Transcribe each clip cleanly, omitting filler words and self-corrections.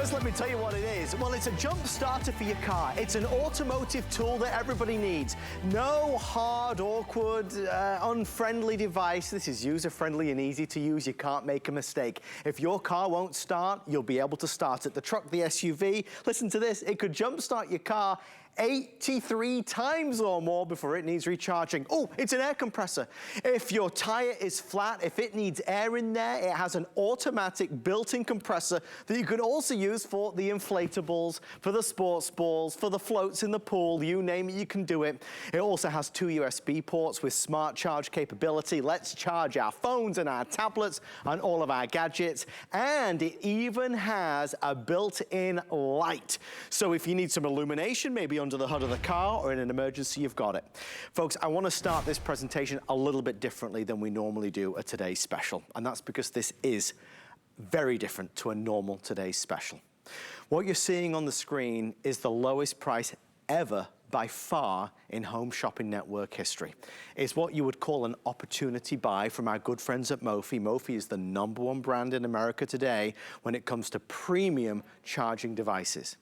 first, let me tell you what it is. Well, it's a jump starter for your car. It's an automotive tool that everybody needs. No hard, awkward, unfriendly device. This is user-friendly and easy to use. You can't make a mistake. If your car won't start, you'll be able to start it. The truck, the SUV, listen to this. It could jump start your car 83 times or more before it needs recharging. Oh, it's an air compressor. If your tire is flat, if it needs air in there, it has an automatic built-in compressor that you could also use for the inflatables, for the sports balls, for the floats in the pool, you name it, you can do it. It also has 2 USB ports with smart charge capability. Let's charge our phones and our tablets and all of our gadgets. And it even has a built-in light. So if you need some illumination, maybe under the hood of the car, or in an emergency, you've got it. Folks, I want to start this presentation a little bit differently than we normally do at today's special, and that's because this is very different to a normal today's special. What you're seeing on the screen is the lowest price ever by far in Home Shopping Network history. It's what you would call an opportunity buy from our good friends at Mophie. Mophie is the #1 brand in America today when it comes to premium charging devices.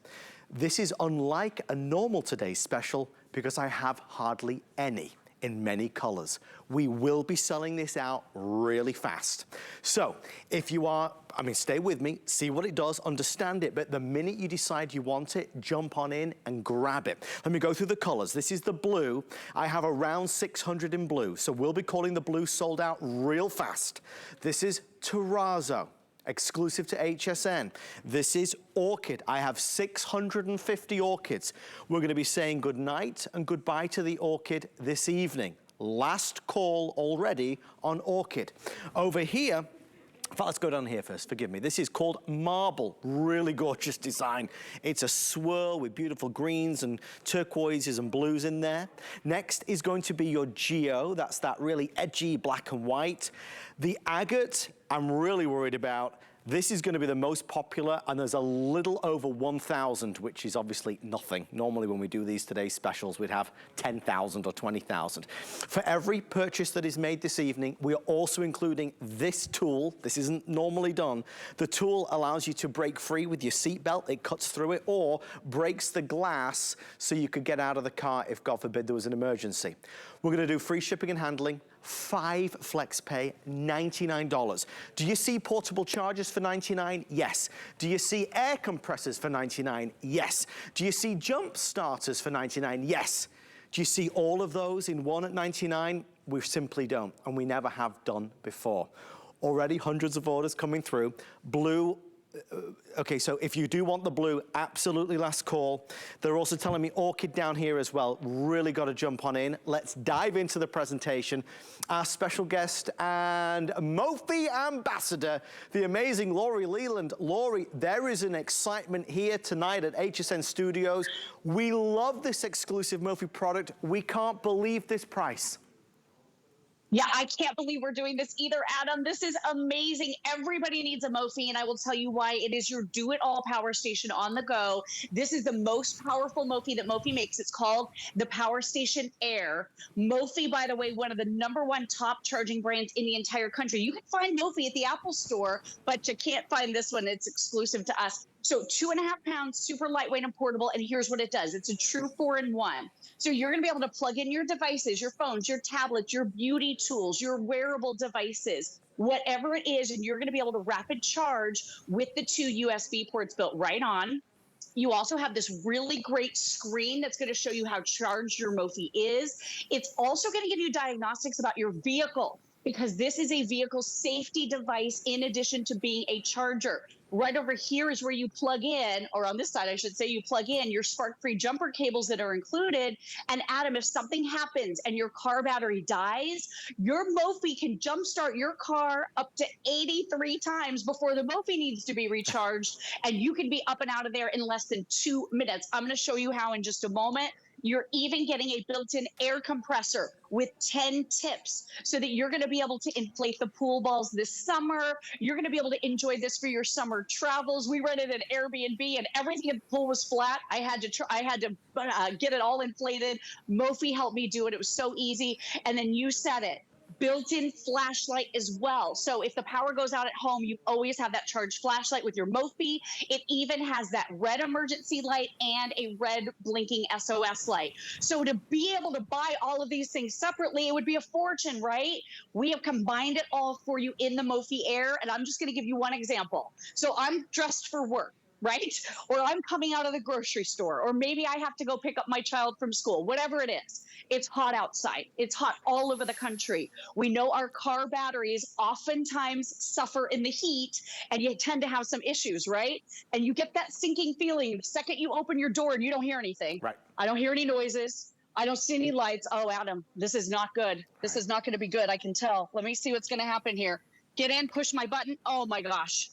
This is unlike a normal today's special because I have hardly any in many colors. We will be selling this out really fast. So if you are, stay with me, see what it does, understand it, but the minute you decide you want it, jump on in and grab it. Let me go through the colors. This is the blue. I have around 600 in blue, so we'll be calling the blue sold out real fast. This is Terrazzo, exclusive to HSN. This is Orchid. I have 650 orchids. We're going to be saying goodnight and goodbye to the orchid this evening. Last call already on Orchid. Over here, in fact, let's go down here first, forgive me. This is called Marble, really gorgeous design. It's a swirl with beautiful greens and turquoises and blues in there. Next is going to be your Geo, that's that really edgy black and white. The Agate, I'm really worried about. This is going to be the most popular, and there's a little over 1,000, which is obviously nothing. Normally when we do these today's specials, we'd have 10,000 or 20,000. For every purchase that is made this evening, we are also including this tool. This isn't normally done. The tool allows you to break free with your seatbelt. It cuts through it, or breaks the glass so you could get out of the car if, God forbid, there was an emergency. We're going to do free shipping and handling, 5 flex pay, $99. Do you see portable chargers for $99? Yes. Do you see air compressors for $99? Yes. Do you see jump starters for $99? Yes. Do you see all of those in one at $99? We simply don't, and we never have done before. Already hundreds of orders coming through. Blue. Okay, so if you do want the blue, absolutely last call. They're also telling me Orchid down here as well. Really got to jump on in. Let's dive into the presentation. Our special guest and Mophie ambassador, the amazing Lori Leland. Lori, there is an excitement here tonight at HSN Studios. We love this exclusive Mophie product. We can't believe this price. Yeah, I can't believe we're doing this either, Adam. This is amazing. Everybody needs a Mophie, and I will tell you why. It is your do-it-all power station on the go. This is the most powerful Mophie that Mophie makes. It's called the Power Station Air. Mophie, by the way, one of the #1 top charging brands in the entire country. You can find Mophie at the Apple Store, but you can't find this one. It's exclusive to us. So 2.5 pounds, super lightweight and portable, and here's what it does. It's a true 4-in-1. So you're gonna be able to plug in your devices, your phones, your tablets, your beauty tools, your wearable devices, whatever it is, and you're gonna be able to rapid charge with the 2 USB ports built right on. You also have this really great screen that's going to show you how charged your Mophie is. It's also going to give you diagnostics about your vehicle, because this is a vehicle safety device in addition to being a charger. Right over here is where you plug in, or on this side, I should say, you plug in your spark-free jumper cables that are included. And Adam, if something happens and your car battery dies, your Mophie can jumpstart your car up to 83 times before the Mophie needs to be recharged, and you can be up and out of there in less than 2 minutes. I'm going to show you how in just a moment. You're even getting a built-in air compressor with 10 tips so that you're going to be able to inflate the pool balls this summer. You're going to be able to enjoy this for your summer travels. We rented an Airbnb and everything in the pool was flat. I had to get it all inflated. Mophie helped me do it. It was so easy. And then you said it. built-in flashlight as well. So if the power goes out at home, you always have that charged flashlight with your Mophie. It even has that red emergency light and a red blinking SOS light. So to be able to buy all of these things separately, it would be a fortune, right? We have combined it all for you in the Mophie Air, and I'm just going to give you one example. So I'm dressed for work, right? Or I'm coming out of the grocery store, or maybe I have to go pick up my child from school, whatever it is. It's hot outside. It's hot all over the country. We know our car batteries oftentimes suffer in the heat, and you tend to have some issues, right? And you get that sinking feeling the second you open your door and you don't hear anything. Right. I don't hear any noises. I don't see any lights. Oh, Adam, this is not good. This is not going to be good. I can tell. Let me see what's going to happen here. Get in, push my button. Oh my gosh,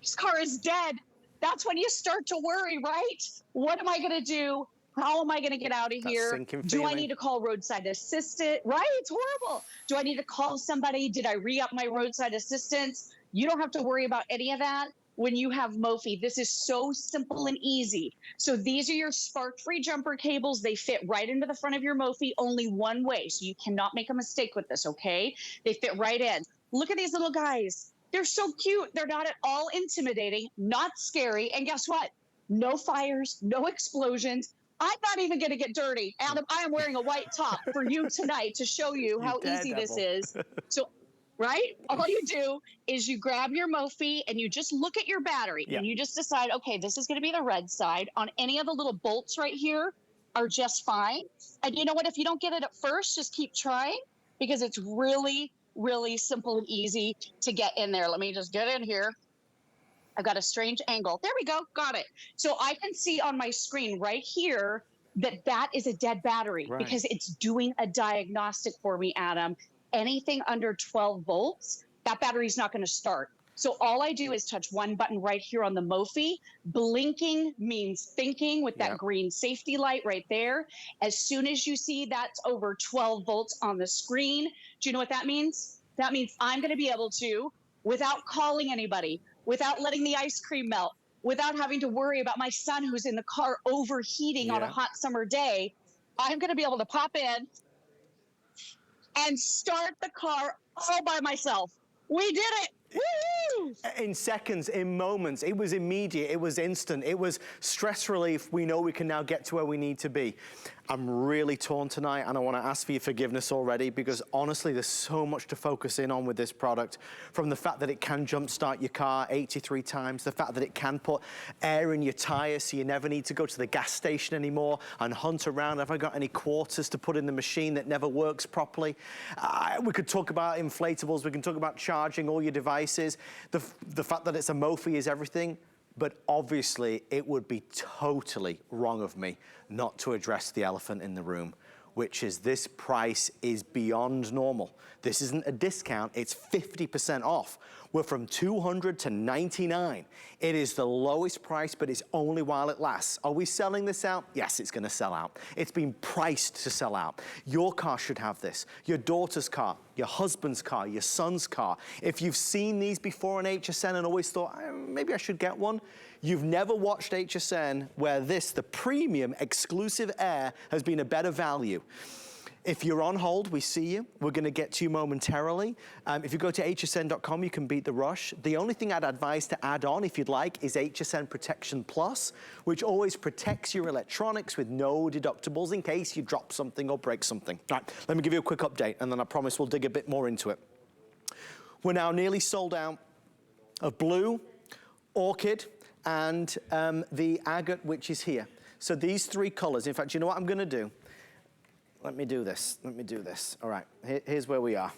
this car is dead. That's when you start to worry, right? What am I going to do? How am I going to get out of here? Do I need to call roadside assistance? Right? It's horrible. Do I need to call somebody? Did I re-up my roadside assistance? You don't have to worry about any of that when you have Mophie. This is so simple and easy. So these are your spark-free jumper cables. They fit right into the front of your Mophie only one way. So you cannot make a mistake with this, okay? They fit right in. Look at these little guys. They're so cute. They're not at all intimidating, not scary. And guess what? No fires, no explosions. I'm not even going to get dirty. Adam, I am wearing a white top for you tonight to show you how easy this is. So, right? All you do is you grab your Mophie and you just look at your battery and you just decide, okay, this is going to be the red side. On any of the little bolts right here are just fine. And you know what? If you don't get it at first, just keep trying, because it's really simple and easy to get in there. Let me just get in here. I've got a strange angle. There we go. Got it. So I can see on my screen right here that that is a dead battery because it's doing a diagnostic for me, Adam. Anything under 12 volts, that battery's not going to start. So all I do is touch one button right here on the Mophie. Blinking means thinking with that green safety light right there. As soon as you see that's over 12 volts on the screen, do you know what that means? That means I'm going to be able to, without calling anybody, without letting the ice cream melt, without having to worry about my son who's in the car overheating on a hot summer day, I'm going to be able to pop in and start the car all by myself. We did it. Woo! In seconds, in moments. It was immediate, it was instant, it was stress relief. We know we can now get to where we need to be. I'm really torn tonight, and I want to ask for your forgiveness already, because honestly, there's so much to focus in on with this product. From the fact that it can jumpstart your car 83 times, the fact that it can put air in your tires so you never need to go to the gas station anymore and hunt around. Have I got any quarters to put in the machine that never works properly? We could talk about inflatables, we can talk about charging all your devices. The fact that it's a Mophie is everything. But obviously, it would be totally wrong of me not to address the elephant in the room, which is this price is beyond normal. This isn't a discount, it's 50% off. We're from $200 to $99. It is the lowest price, but it's only while it lasts. Are we selling this out? Yes, it's gonna sell out. It's been priced to sell out. Your car should have this. Your daughter's car, your husband's car, your son's car. If you've seen these before on HSN and always thought, maybe I should get one, you've never watched HSN where this, the premium exclusive Air, has been a better value. If you're on hold, we see you. We're gonna get to you momentarily. If you go to hsn.com, you can beat the rush. The only thing I'd advise to add on, if you'd like, is Hsn Protection Plus, which always protects your electronics with no deductibles in case you drop something or break something. All right, let me give you a quick update, and then I promise we'll dig a bit more into it. We're now nearly sold out of blue, orchid, and the agate, which is here. So these three colors, in fact, you know what I'm gonna do? Let me do this. All right, here's where we are.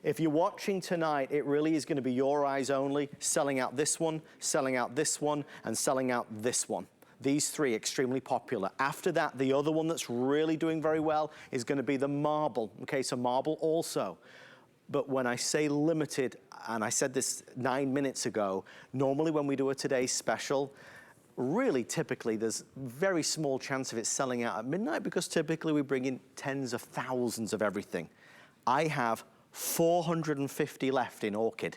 If you're watching tonight, it really is gonna be your eyes only, selling out this one, selling out this one, and selling out this one. These three extremely popular. After that, the other one that's really doing very well is gonna be the marble. Okay, so marble also. But when I say limited, and I said this 9 minutes ago, normally when we do a today's special, really typically there's very small chance of it selling out at midnight, because typically we bring in tens of thousands of everything. I have 450 left in orchid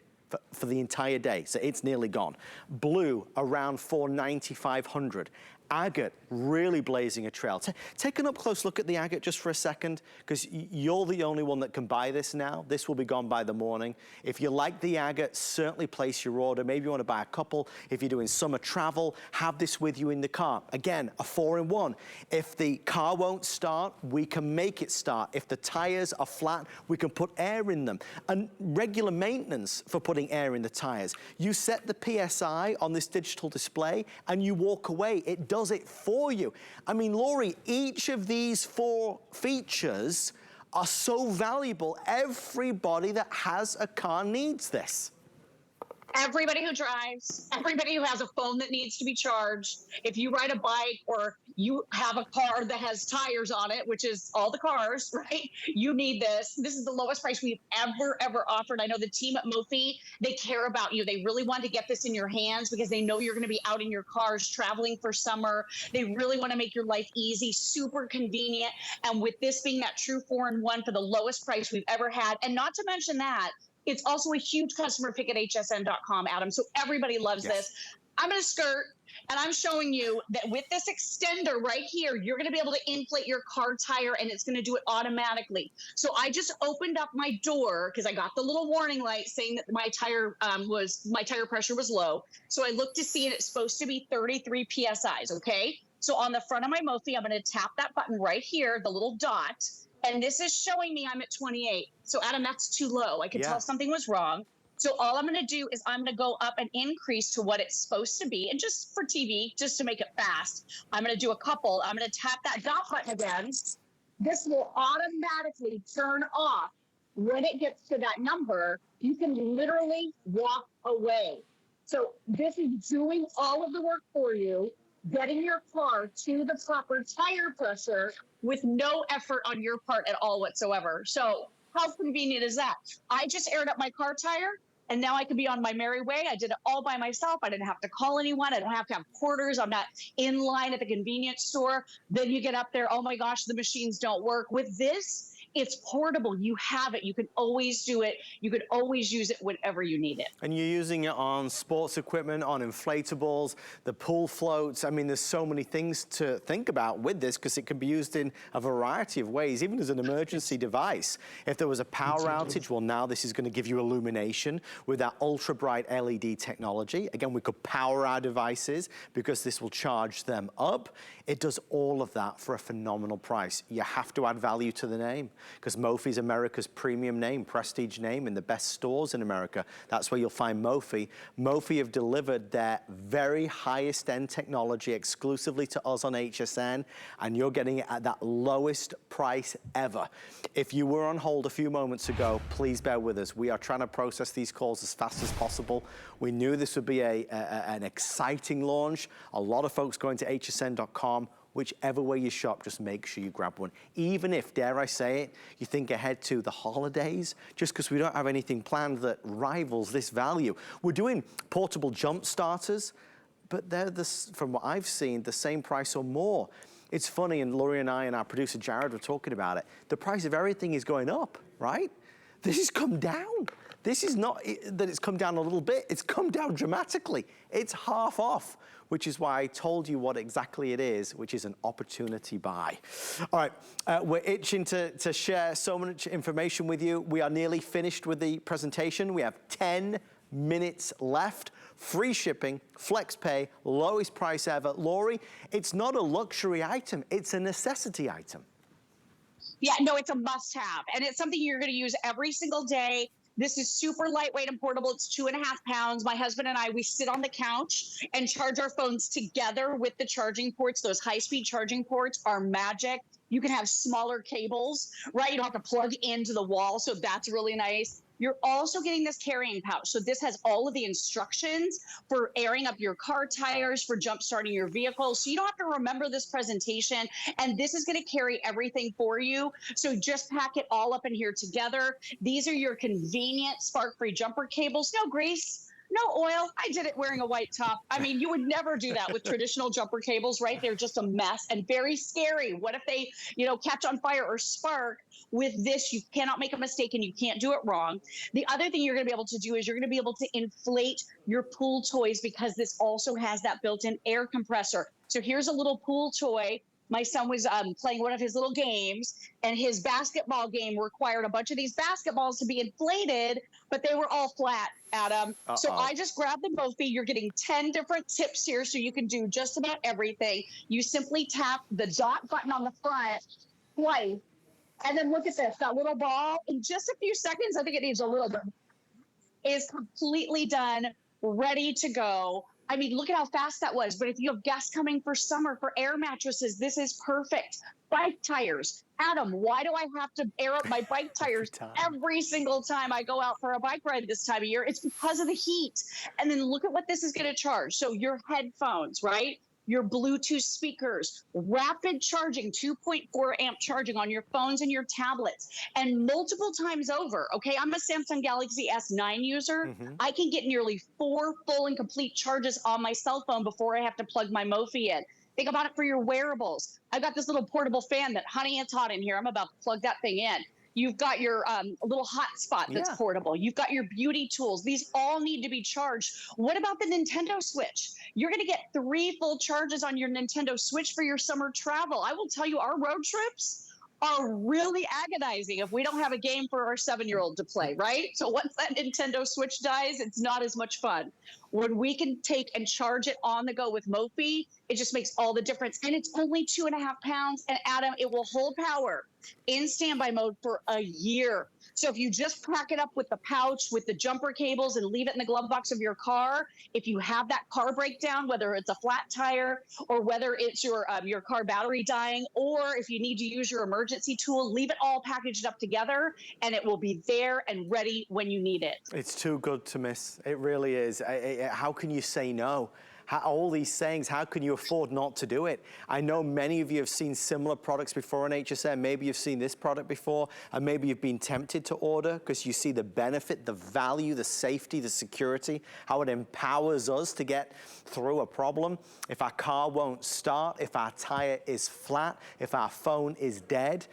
for the entire day, so it's nearly gone. Blue, around 490, 500. Agate really blazing a trail. Take an up-close look at the agate just for a second, because you're the only one that can buy this now. This will be gone by the morning. If you like the agate, certainly place your order. Maybe you want to buy a couple. If you're doing summer travel, have this with you in the car. Again, a 4-in-1. If the car won't start, we can make it start. If the tires are flat, we can put air in them. And regular maintenance for putting air in the tires. You set the PSI on this digital display and you walk away. It does it for you. I mean, Lori, each of these 4 features are so valuable. Everybody that has a car needs this. Everybody who drives, everybody who has a phone that needs to be charged, if you ride a bike or you have a car that has tires on it, which is all the cars, right? You need this. This is the lowest price we've ever offered. I know the team at Mophie, they care about you. They really want to get this in your hands because they know you're going to be out in your cars traveling for summer. They really want to make your life easy, super convenient. And with this being that true 4-in-1 for the lowest price we've ever had, and not to mention that, it's also a huge customer pick at hsn.com, Adam. So everybody loves this. I'm going to skirt, and I'm showing you that with this extender right here, you're going to be able to inflate your car tire, and it's going to do it automatically. So I just opened up my door because I got the little warning light saying that my tire pressure was low. So I looked to see, and it's supposed to be 33 PSIs, okay? So on the front of my Mophie, I'm going to tap that button right here, the little dot, and this is showing me I'm at 28. So Adam, that's too low. I could tell something was wrong. So all I'm going to do is I'm going to go up and increase to what it's supposed to be. And just for TV, just to make it fast, I'm going to do a couple. I'm going to tap that dot button again. This will automatically turn off when it gets to that number. You can literally walk away. So this is doing all of the work for you, getting your car to the proper tire pressure with no effort on your part at all whatsoever. So how convenient is that? I just aired up my car tire, and now I can be on my merry way. I did it all by myself. I didn't have to call anyone. I don't have to have porters. I'm not in line at the convenience store. Then you get up there, oh my gosh, the machines don't work. With this, it's portable. You have it. You can always do it. You could always use it whenever you need it. And you're using it on sports equipment, on inflatables, the pool floats. I mean, there's so many things to think about with this because it can be used in a variety of ways, even as an emergency device. If there was a power outage, well, now this is going to give you illumination with that ultra bright LED technology. Again, we could power our devices because this will charge them up. It does all of that for a phenomenal price. You have to add value to the name, because Mophie is America's premium name, prestige name in the best stores in America. That's where you'll find Mophie. Mophie have delivered their very highest end technology exclusively to us on HSN, and you're getting it at that lowest price ever. If you were on hold a few moments ago, please bear with us. We are trying to process these calls as fast as possible. We knew this would be an exciting launch. A lot of folks going to hsn.com. Whichever way you shop, just make sure you grab one. Even if, dare I say it, you think ahead to the holidays, just because we don't have anything planned that rivals this value. We're doing portable jump starters, but they're, from what I've seen, the same price or more. It's funny, and Lori and I and our producer Jared were talking about it. The price of everything is going up, right? This has come down. This is not that it's come down a little bit, it's come down dramatically. It's half off, which is why I told you what exactly it is, which is an opportunity buy. All right, we're itching to share so much information with you. We are nearly finished with the presentation. We have 10 minutes left. Free shipping, flex pay, lowest price ever. Lori, it's not a luxury item, it's a necessity item. Yeah, no, it's a must have. And it's something you're going to use every single day. This is super lightweight and portable. It's 2.5 pounds. My husband and I, we sit on the couch and charge our phones together with the charging ports. Those high-speed charging ports are magic. You can have smaller cables, right? You don't have to plug into the wall, so that's really nice. You're also getting this carrying pouch. So this has all of the instructions for airing up your car tires, for jump starting your vehicle. So you don't have to remember this presentation. And this is going to carry everything for you. So just pack it all up in here together. These are your convenient spark-free jumper cables. No grease. No oil. I did it wearing a white top. I mean, you would never do that with traditional jumper cables, right? They're just a mess and very scary. What if they, catch on fire or spark? With this, you cannot make a mistake and you can't do it wrong. The other thing you're going to be able to do is you're going to be able to inflate your pool toys because this also has that built-in air compressor. So here's a little pool toy. My son was playing one of his little games, and his basketball game required a bunch of these basketballs to be inflated, but they were all flat, Adam. So I just grabbed the Mophie. You're getting 10 different tips here, so you can do just about everything. You simply tap the dot button on the front twice, and then look at this, that little ball. In just a few seconds, I think it needs a little bit, is completely done, ready to go. I mean, look at how fast that was. But if you have guests coming for summer for air mattresses, this is perfect. Bike tires. Adam, why do I have to air up my bike tires every single time I go out for a bike ride this time of year? It's because of the heat. And then look at what this is going to charge. So your headphones, right? Your Bluetooth speakers, rapid charging, 2.4 amp charging on your phones and your tablets, and multiple times over. Okay, I'm a Samsung Galaxy S9 user. I can get nearly 4 full and complete charges on my cell phone before I have to plug my Mophie in. Think about it for your wearables. I've got this little portable fan that, honey, it's hot in here. I'm about to plug that thing in. You've got your little hotspot that's portable. You've got your beauty tools. These all need to be charged. What about the Nintendo Switch? You're going to get 3 full charges on your Nintendo Switch for your summer travel. I will tell you, our road trips are really agonizing if we don't have a game for our 7-year-old to play, right? So once that Nintendo Switch dies, it's not as much fun. When we can take and charge it on the go with Mophie, it just makes all the difference. And it's only 2.5 pounds. And Adam, it will hold power in standby mode for a year. So if you just pack it up with the pouch, with the jumper cables, and leave it in the glove box of your car, if you have that car breakdown, whether it's a flat tire or whether it's your car battery dying, or if you need to use your emergency tool, leave it all packaged up together, and it will be there and ready when you need it. It's too good to miss. It really is. How can you say no? All these sayings, how can you afford not to do it? I know many of you have seen similar products before on HSN. Maybe you've seen this product before, and maybe you've been tempted to order because you see the benefit, the value, the safety, the security, how it empowers us to get through a problem. If our car won't start, if our tire is flat, if our phone is dead,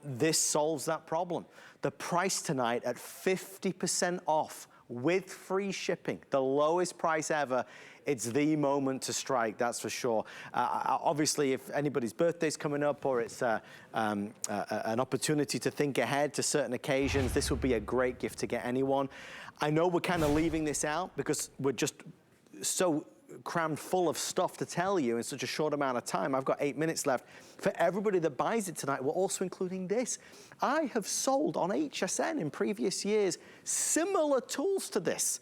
this solves that problem. The price tonight at 50% off with free shipping, the lowest price ever. It's the moment to strike, that's for sure. Obviously, if anybody's birthday's coming up or it's an opportunity to think ahead to certain occasions, this would be a great gift to get anyone. I know we're kind of leaving this out because we're just so crammed full of stuff to tell you in such a short amount of time. I've got 8 minutes left. For everybody that buys it tonight, we're also including this. I have sold on HSN in previous years similar tools to this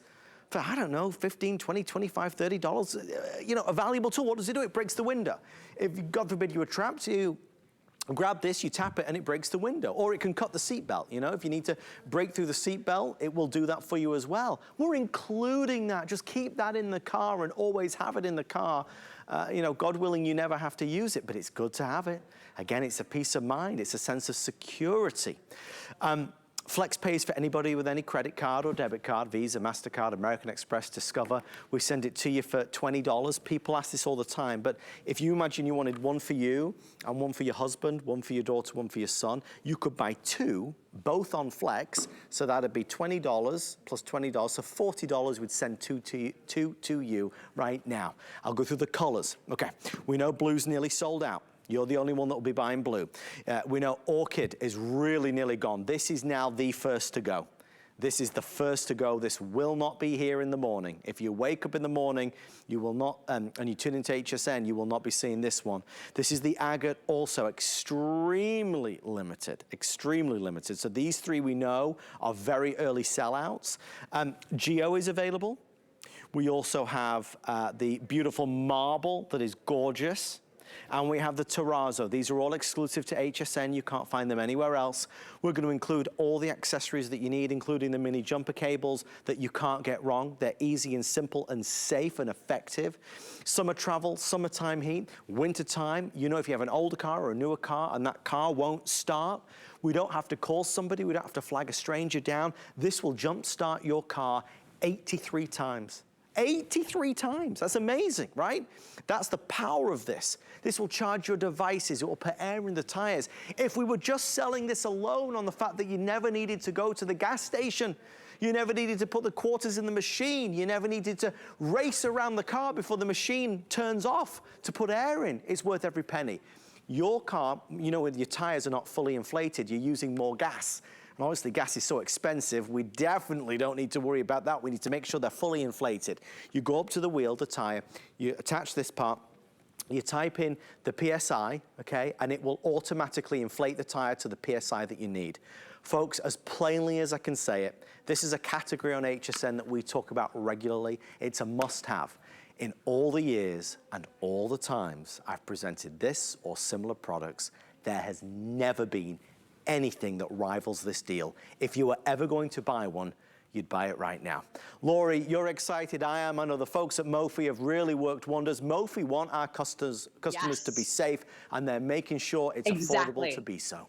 for, I don't know, $15, $20, $25, $30. You know, a valuable tool. What does it do? It breaks the window. If, God forbid, you were trapped, you grab this, you tap it, and it breaks the window. Or it can cut the seatbelt. You know, if you need to break through the seatbelt, it will do that for you as well. We're including that. Just keep that in the car and always have it in the car. You know, God willing, you never have to use it, but it's good to have it. Again, it's a peace of mind. It's a sense of security. Flex pays for anybody with any credit card or debit card, Visa, MasterCard, American Express, Discover. We send it to you for $20. People ask this all the time, but if you imagine you wanted one for you and one for your husband, one for your daughter, one for your son, you could buy 2, both on Flex, so that'd be $20 plus $20, so $40 we'd send two to you right now. I'll go through the colors. Okay, we know blue's nearly sold out. You're the only one that will be buying blue. We know Orchid is really nearly gone. This is now the first to go. This is the first to go. This will not be here in the morning. If you wake up in the morning, you will not, and you tune into HSN, you will not be seeing this one. This is the Agate, also extremely limited, extremely limited. So these 3 we know are very early sellouts. Geo is available. We also have the beautiful marble that is gorgeous. And we have the terrazzo. These are all exclusive to HSN. You can't find them anywhere else. We're going to include all the accessories that you need, including the mini jumper cables that you can't get wrong. They're easy and simple and safe and effective. Summer travel, summertime heat, wintertime. You know, if you have an older car or a newer car and that car won't start, we don't have to call somebody. We don't have to flag a stranger down. This will jumpstart your car 83 times. 83 times, that's amazing, right? That's the power of this. This will charge your devices, it will put air in the tires. If we were just selling this alone on the fact that you never needed to go to the gas station, You never needed to put the quarters in the machine. You never needed to race around the car before the machine turns off to put air in. It's worth every penny. Your car, you know, when your tires are not fully inflated, you're using more gas. And obviously gas is so expensive, we definitely don't need to worry about that. We need to make sure they're fully inflated. You go up to the wheel, the tire, you attach this part, you type in the PSI, okay, and it will automatically inflate the tire to the PSI that you need. Folks, as plainly as I can say it, this is a category on HSN that we talk about regularly. It's a must-have. In all the years and all the times I've presented this or similar products, there has never been anything that rivals this deal. If you were ever going to buy one, you'd buy it right now. Lori, you're excited. I am. I know the folks at Mophie have really worked wonders. Mophie want our customers to be safe, and they're making sure it's affordable to be so.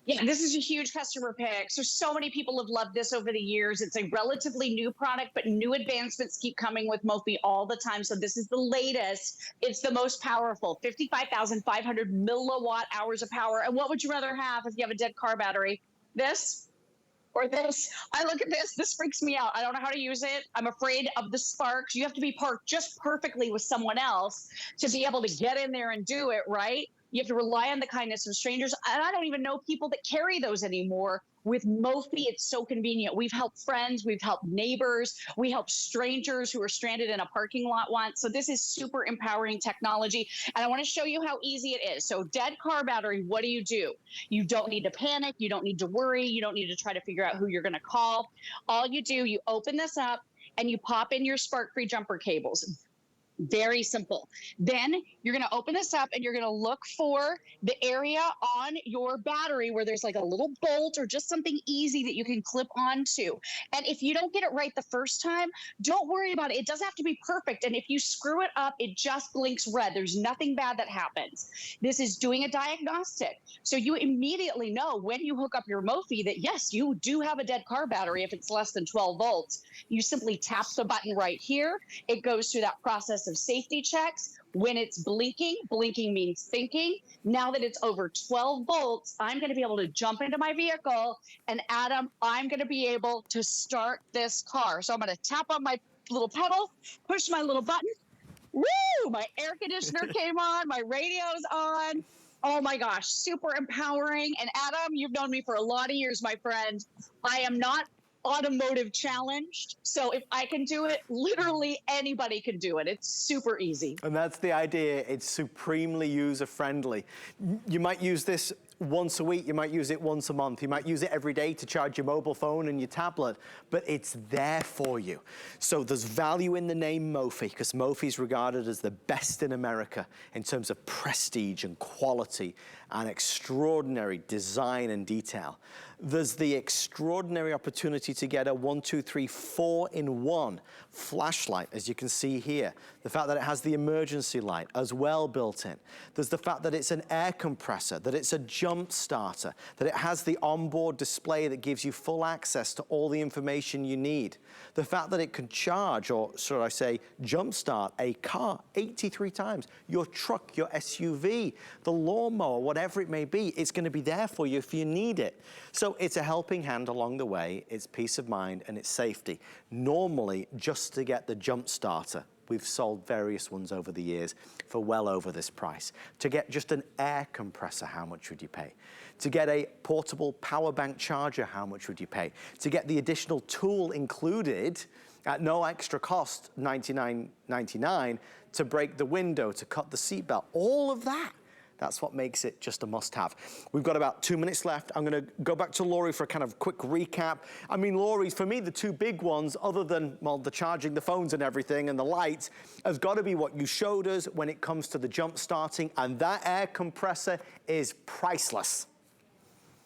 Yeah, this is a huge customer pick. So many people have loved this over the years. It's a relatively new product, but new advancements keep coming with Mophie all the time. So this is the latest. It's the most powerful, 55,500 milliwatt hours of power. And what would you rather have if you have a dead car battery? This or this? I look at this. This freaks me out. I don't know how to use it. I'm afraid of the sparks. You have to be parked just perfectly with someone else to be able to get in there and do it, right? You have to rely on the kindness of strangers. And I don't even know people that carry those anymore. With Mophie, it's so convenient. We've helped friends, we've helped neighbors, we help strangers who are stranded in a parking lot once. So this is super empowering technology. And I want to show you how easy it is. So dead car battery, what do? You don't need to panic. You don't need to worry. You don't need to try to figure out who you're going to call. All you do, you open this up and you pop in your spark-free jumper cables. Very simple. Then you're going to open this up and you're going to look for the area on your battery where there's like a little bolt or just something easy that you can clip onto. And if you don't get it right the first time, don't worry about it. It doesn't have to be perfect. And if you screw it up, it just blinks red. There's nothing bad that happens. This is doing a diagnostic. So you immediately know when you hook up your Mophie that, yes, you do have a dead car battery if it's less than 12 volts. You simply tap the button right here. It goes through that process of safety checks. When it's blinking, blinking means thinking. Now that it's over 12 volts, I'm going to be able to jump into my vehicle, and Adam, I'm going to be able to start this car. So I'm going to tap on my little pedal, push my little button. Woo! My air conditioner came on, my radio's on. Oh my gosh, super empowering. And Adam, you've known me for a lot of years, my friend. I am not automotive challenged. So if I can do it, literally anybody can do it. It's super easy. And that's the idea. It's supremely user-friendly. You might use this once a week, you might use it once a month, you might use it every day to charge your mobile phone and your tablet, but it's there for you. So there's value in the name Mophie, because Mophie is regarded as the best in America in terms of prestige and quality and extraordinary design and detail. There's the extraordinary opportunity to get a 1, 2, 3, 4-in-1 flashlight, as you can see here. The fact that it has the emergency light as well built in. There's the fact that it's an air compressor, that it's a jump starter, that it has the onboard display that gives you full access to all the information you need. The fact that it can charge, or should I say, jump start a car 83 times, your truck, your SUV, the lawnmower, whatever it may be, it's going to be there for you if you need it. So it's a helping hand along the way, it's peace of mind and it's safety. Normally, just to get the jump starter, we've sold various ones over the years for well over this price. To get just an air compressor, how much would you pay? To get a portable power bank charger, how much would you pay? To get the additional tool included at no extra cost, $99.99, to break the window, to cut the seatbelt, all of that. That's what makes it just a must-have. We've got about 2 minutes left. I'm gonna go back to Lori for a kind of quick recap. I mean, Lori, for me, the two big ones, other than, well, the charging the phones and everything and the lights, has gotta be what you showed us when it comes to the jump starting, and that air compressor is priceless.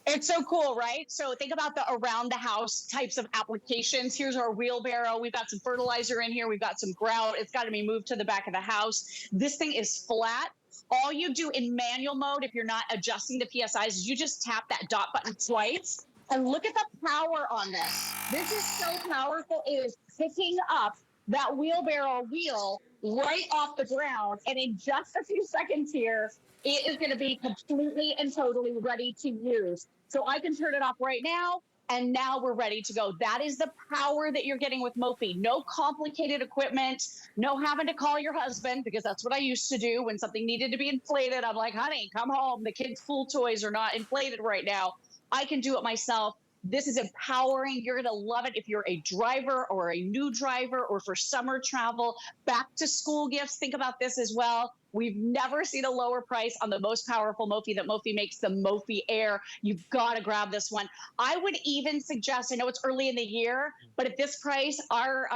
It's so cool, right? So think about the around the house types of applications. Here's our wheelbarrow. We've got some fertilizer in here. We've got some grout. It's got to be moved to the back of the house. This thing is flat. All you do in manual mode, if you're not adjusting the PSIs, is you just tap that dot button twice. And look at the power on this. This is so powerful. It is picking up that wheelbarrow wheel right off the ground. And in just a few seconds here, it is going to be completely and totally ready to use. So I can turn it off right now. and now we're ready to go. That is the power that you're getting with Mophie. No complicated equipment, no having to call your husband, because that's what I used to do when something needed to be inflated. I'm like, honey, come home. The kids' pool toys are not inflated right now. I can do it myself. This is empowering. You're going to love it if you're a driver or a new driver, or for summer travel, back to school gifts. Think about this as well. We've never seen a lower price on the most powerful Mophie that Mophie makes, the Mophie Air. You've got to grab this one. I would even suggest, I know it's early in the year, but at this price, our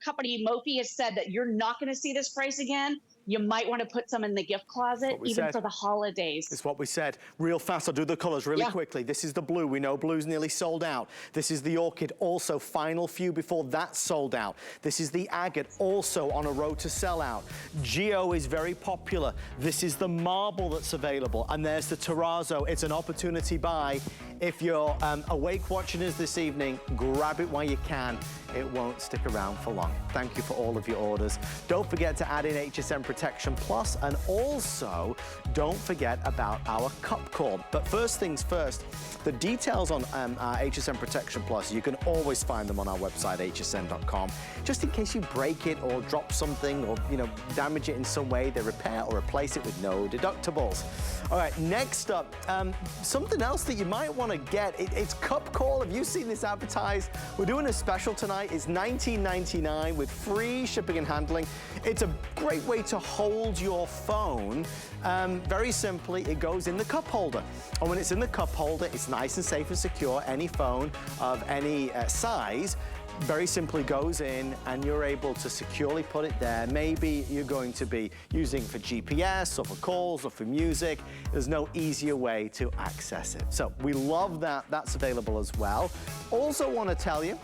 company Mophie has said that you're not going to see this price again. You might want to put some in the gift closet, even for the holidays. It's what we said. Real fast, I'll do the colors really quickly. This is the blue. We know blue's nearly sold out. This is the orchid, also final few before that's sold out. This is the agate, also on a road to sell out. Geo is very popular. This is the marble that's available. And there's the terrazzo. It's an opportunity buy. If you're awake watching us this evening, grab it while you can. It won't stick around for long. Thank you for all of your orders. Don't forget to add in Hsn Protection Plus, and also don't forget about our cup cord. But first things first, the details on our Hsn Protection Plus, you can always find them on our website, hsn.com. Just in case you break it or drop something or, you know, damage it in some way, they repair or replace it with no deductibles. All right, next up, something else that you might want to get. It's cup cord. Have you seen this advertised? We're doing a special tonight. It's $19.99 with free shipping and handling. It's a great way to hold your phone. Very simply, it goes in the cup holder. And when it's in the cup holder, it's nice and safe and secure. Any phone of any size very simply goes in, and you're able to securely put it there. Maybe you're going to be using it for GPS or for calls or for music. There's no easier way to access it. So we love that. That's available as well. Also want to tell you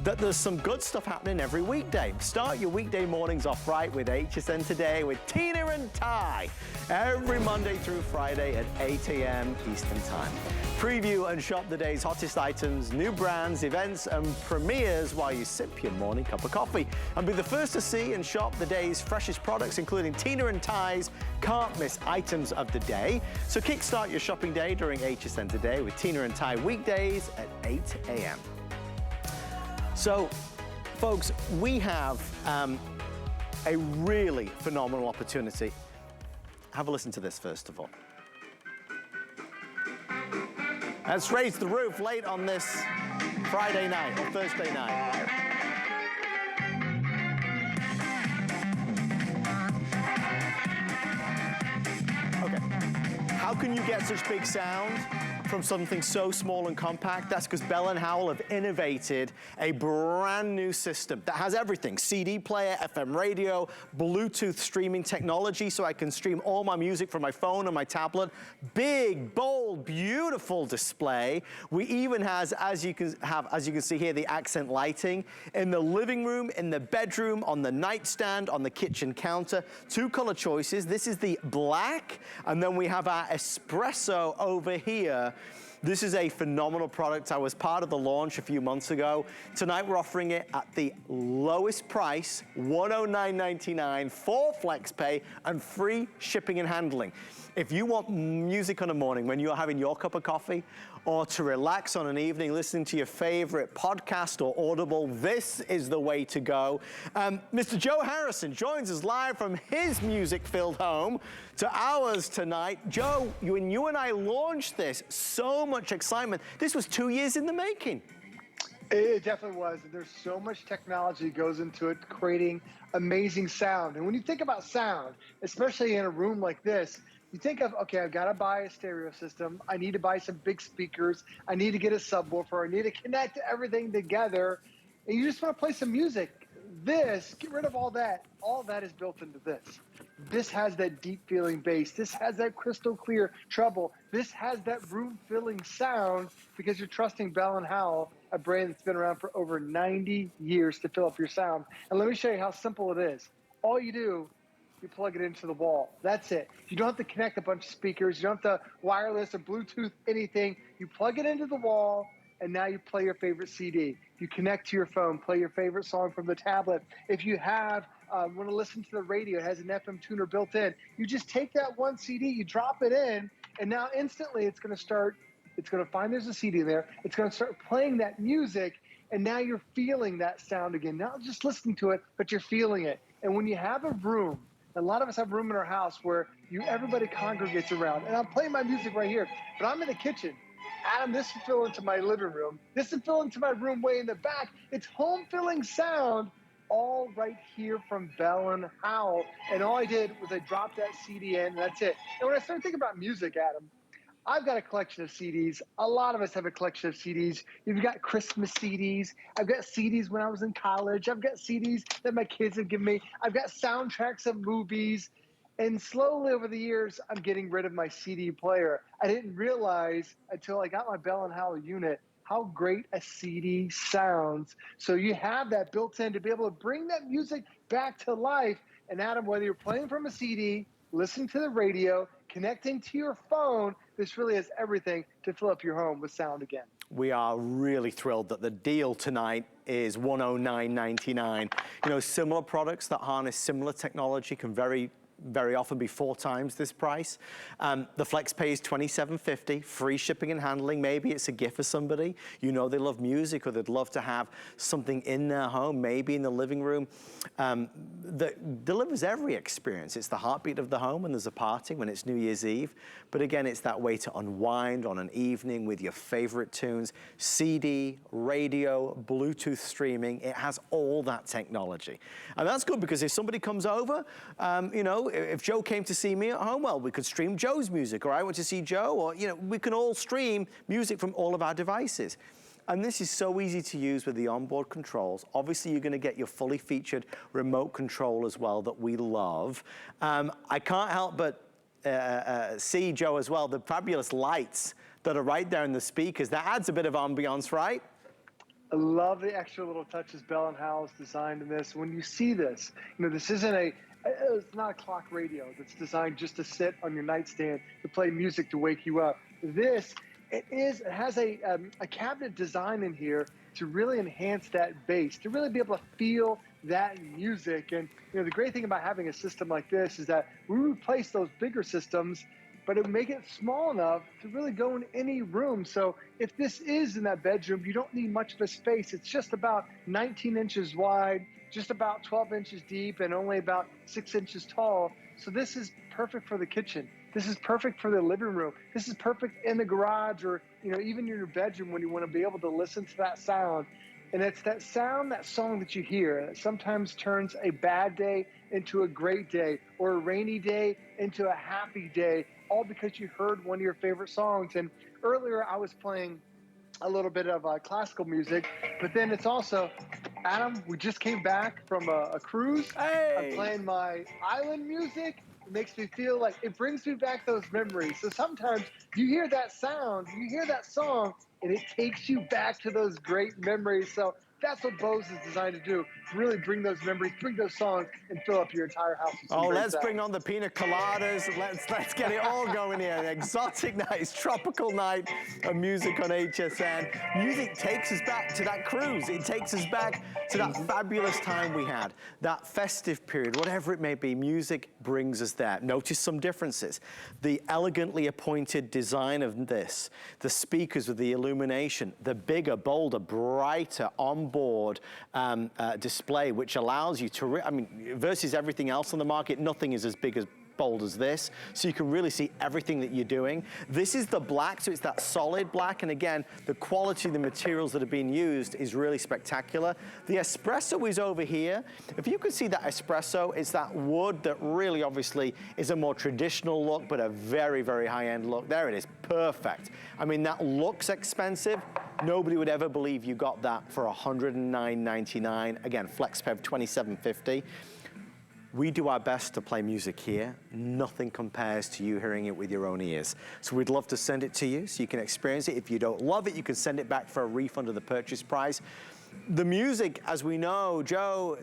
that there's some good stuff happening every weekday. Start your weekday mornings off right with HSN Today with Tina and Ty. Every Monday through Friday at 8 a.m. Eastern Time. Preview and shop the day's hottest items, new brands, events, and premieres while you sip your morning cup of coffee. And be the first to see and shop the day's freshest products, including Tina and Ty's can't miss items of the day. So kickstart your shopping day during HSN Today with Tina and Ty weekdays at 8 a.m. So, folks, we have a really phenomenal opportunity. Have a listen to this first of all. Let's raise the roof late on this Friday night or Thursday night. Okay. How can you get such big sound from something so small and compact? That's because Bell & Howell have innovated a brand new system that has everything: CD player, FM radio, Bluetooth streaming technology, so I can stream all my music from my phone and my tablet. Big, bold, beautiful display. We even has, as you can see here, the accent lighting in the living room, in the bedroom, on the nightstand, on the kitchen counter. Two color choices. This is the black, and then we have our espresso over here. This is a phenomenal product. I was part of the launch a few months ago. Tonight we're offering it at the lowest price, $109.99 for FlexPay and free shipping and handling. If you want music on a morning when you're having your cup of coffee, or to relax on an evening listening to your favorite podcast or Audible, this is the way to go. Mr. Joe Harrison joins us live from his music-filled home to ours tonight. Joe, when you and I launched this, so much excitement. This was 2 years in the making. It definitely was. There's so much technology goes into it, creating amazing sound. And when you think about sound, especially in a room like this, you think of, okay, I've got to buy a stereo system. I need to buy some big speakers. I need to get a subwoofer. I need to connect everything together. And you just want to play some music. This, get rid of all that. All that is built into this. This has that deep feeling bass. This has that crystal clear treble. This has that room filling sound because you're trusting Bell & Howell, a brand that's been around for over 90 years to fill up your sound. And let me show you how simple it is. All you do, you plug it into the wall. That's it. You don't have to connect a bunch of speakers. You don't have to wireless or Bluetooth anything. You plug it into the wall, and now you play your favorite CD. You connect to your phone, play your favorite song from the tablet. If you have want to listen to the radio, it has an FM tuner built in. You just take that one CD, you drop it in, and now instantly it's going to start It's going to find there's a CD in there. It's going to start playing that music. And now you're feeling that sound again, not just listening to it, but you're feeling it. And when you have a room, a lot of us have a room in our house where everybody congregates around. And I'm playing my music right here, but I'm in the kitchen. Adam, this will fill into my living room. This will fill into my room way in the back. It's home filling sound, all right here from Bell & Howell. And all I did was I dropped that CD in, and that's it. And when I started thinking about music, Adam, I've got a collection of CDs. A lot of us have a collection of CDs. You've got Christmas CDs. I've got CDs when I was in college. I've got CDs that my kids have given me. I've got soundtracks of movies. And slowly over the years, I'm getting rid of my CD player. I didn't realize until I got my Bell & Howell unit how great a CD sounds. So you have that built in to be able to bring that music back to life. And Adam, whether you're playing from a CD, listening to the radio, connecting to your phone, this really has everything to fill up your home with sound again. We are really thrilled that the deal tonight is $109.99. You know, similar products that harness similar technology can very often be 4 times this price. The FlexPay is $27.50, free shipping and handling. Maybe it's a gift for somebody. You know they love music or they'd love to have something in their home, maybe in the living room, that delivers every experience. It's the heartbeat of the home when there's a party, when it's New Year's Eve. But again, it's that way to unwind on an evening with your favorite tunes. CD, radio, Bluetooth streaming, it has all that technology. And that's good because if somebody comes over, you know, if Joe came to see me at home, well, we could stream Joe's music, or I went to see Joe, or, you know, we can all stream music from all of our devices. And this is so easy to use with the onboard controls. Obviously, you're gonna get your fully featured remote control as well that we love. I can't help but see, Joe, as well, the fabulous lights that are right there in the speakers. That adds a bit of ambiance, right? I love the extra little touches Bell & Howell's designed in this. When you see this, you know, this isn't it's not a clock radio that's designed just to sit on your nightstand to play music to wake you up. This, it has a cabinet design in here to really enhance that bass, to really be able to feel that music. And, you know, the great thing about having a system like this is that we replace those bigger systems, but it would make it small enough to really go in any room. So if this is in that bedroom, you don't need much of a space. It's just about 19 inches wide, just about 12 inches deep, and only about 6 inches tall. So this is perfect for the kitchen. This is perfect for the living room. This is perfect in the garage, or, you know, even in your bedroom when you want to be able to listen to that sound. And it's that sound, that song that you hear that sometimes turns a bad day into a great day, or a rainy day into a happy day, all because you heard one of your favorite songs. And earlier I was playing a little bit of classical music, but then it's also, Adam, we just came back from a cruise. Hey. I'm playing my island music. It makes me feel like, it brings me back those memories. So sometimes you hear that sound, you hear that song, and it takes you back to those great memories. So that's what Bose is designed to do, really bring those memories, bring those songs, and fill up your entire house with some great let's sound. bring on the pina coladas. Let's get it all going here. An exotic night, tropical night of music on HSN. Music takes us back to that cruise. It takes us back to that fabulous time we had, that festive period, whatever it may be. Music brings us there. Notice some differences. The elegantly appointed design of this, the speakers with the illumination, the bigger, bolder, brighter onboard display, which allows you to, versus everything else on the market, nothing is as big as bold as this, so you can really see everything that you're doing. This is the black, so it's that solid black, and again, the quality of the materials that are being used is really spectacular. The espresso is over here. If you can see that espresso, it's that wood that really obviously is a more traditional look, but a very, very high-end look. There it is, perfect. I mean, that looks expensive. Nobody would ever believe you got that for $109.99. Again, FlexPay $27.50. We do our best to play music here. Nothing compares to you hearing it with your own ears. So we'd love to send it to you so you can experience it. If you don't love it, you can send it back for a refund of the purchase price. The music, as we know, Joe,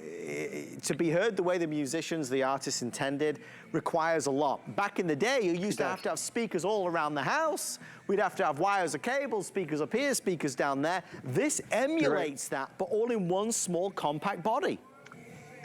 to be heard the way the musicians, the artists intended, requires a lot. Back in the day, you used to have speakers all around the house. We'd have to have wires or cables, speakers up here, speakers down there. This emulates that, but all in one small compact body.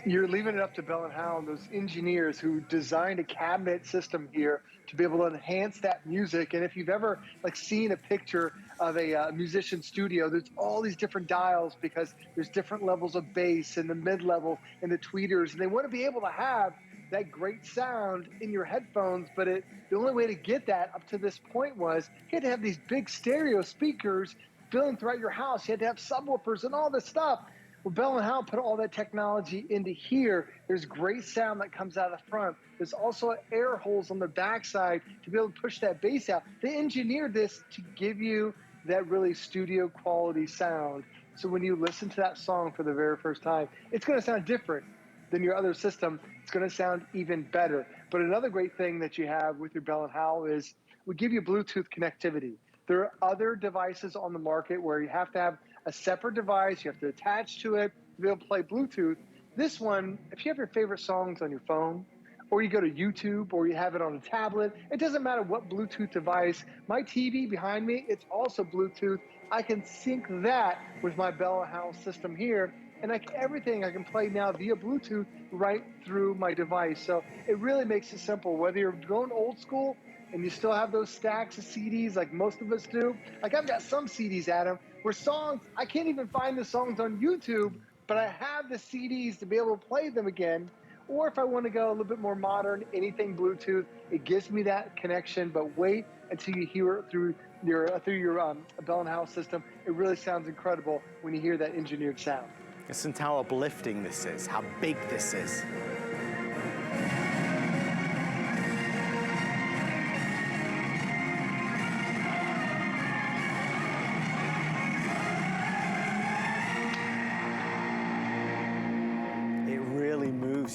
You're leaving it up to Bell & Howell and those engineers who designed a cabinet system here to be able to enhance that music. And if you've ever like seen a picture of a musician studio, there's all these different dials because there's different levels of bass and the mid-level and the tweeters. And they want to be able to have that great sound in your headphones, but the only way to get that up to this point was you had to have these big stereo speakers filling throughout your house. You had to have subwoofers and all this stuff. Well, Bell & Howell put all that technology into here. There's great sound that comes out of the front. There's also air holes on the backside to be able to push that bass out. They engineered this to give you that really studio quality sound. So when you listen to that song for the very first time, it's going to sound different than your other system. It's going to sound even better. But another great thing that you have with your Bell & Howell is we give you Bluetooth connectivity. There are other devices on the market where you have to have a separate device, you have to attach to it to be able to play Bluetooth. This one, if you have your favorite songs on your phone, or you go to YouTube, or you have it on a tablet, it doesn't matter what Bluetooth device. My TV behind me, it's also Bluetooth. I can sync that with my Bell & Howell system here, and everything I can play now via Bluetooth right through my device. So it really makes it simple, whether you're going old school and you still have those stacks of CDs like most of us do. Like I've got some CDs, Adam, where songs, I can't even find the songs on YouTube, but I have the CDs to be able to play them again. Or if I want to go a little bit more modern, anything Bluetooth, it gives me that connection, but wait until you hear it through your Bell & Howell system. It really sounds incredible when you hear that engineered sound. Listen to how uplifting this is, how big this is.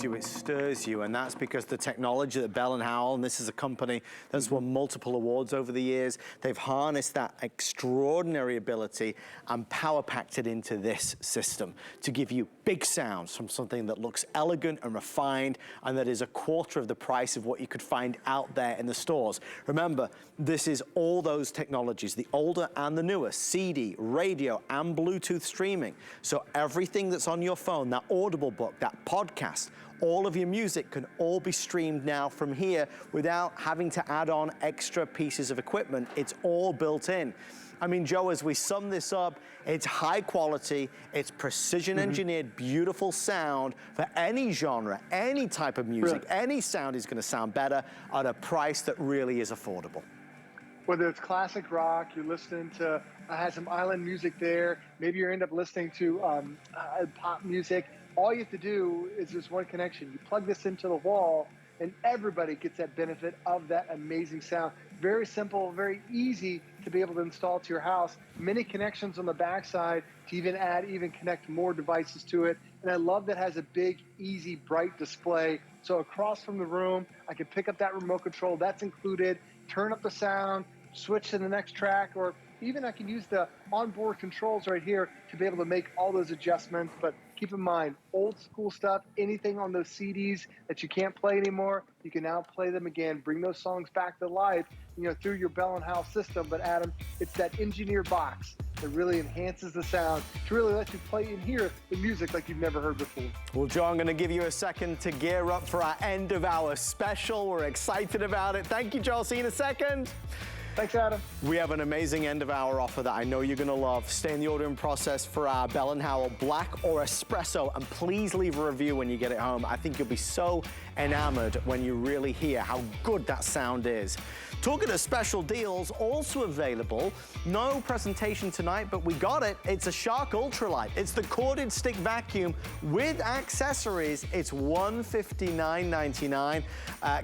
You, it stirs you, and that's because the technology that Bell & Howell, and this is a company that's won multiple awards over the years, they've harnessed that extraordinary ability and power packed it into this system to give you big sounds from something that looks elegant and refined and that is a quarter of the price of what you could find out there in the stores. Remember, this is all those technologies, the older and the newer, CD, radio, and Bluetooth streaming. So everything that's on your phone, that Audible book, that podcast, all of your music can all be streamed now from here without having to add on extra pieces of equipment. It's all built in. I mean, Joe, as we sum this up, it's high quality, it's precision engineered, beautiful sound for any genre, any type of music, any sound is gonna sound better at a price that really is affordable. Whether it's classic rock, you're listening to, I had some island music there, maybe you end up listening to pop music, all you have to do is just one connection. You plug this into the wall and everybody gets that benefit of that amazing sound. Very simple, very easy to be able to install to your house. Many connections on the backside to even connect more devices to it. And I love that it has a big, easy, bright display. So across from the room, I can pick up that remote control, that's included, turn up the sound, switch to the next track, or even I can use the onboard controls right here to be able to make all those adjustments. But keep in mind, old school stuff, anything on those CDs that you can't play anymore, you can now play them again, bring those songs back to life, through your Bell & Howell system. But Adam, it's that engineered box that really enhances the sound to really let you play and hear the music like you've never heard before. Well, Joe, I'm gonna give you a second to gear up for our end of hour special. We're excited about it. Thank you, Joe. I'll see you in a second. Thanks, Adam. We have an amazing end of hour offer that I know you're gonna love. Stay in the ordering process for our Bell & Howell Black or Espresso, and please leave a review when you get it home. I think you'll be so enamored when you really hear how good that sound is. Talking of special deals, also available, no presentation tonight, but we got it. It's a Shark Ultralight. It's the corded stick vacuum with accessories. It's $159.99.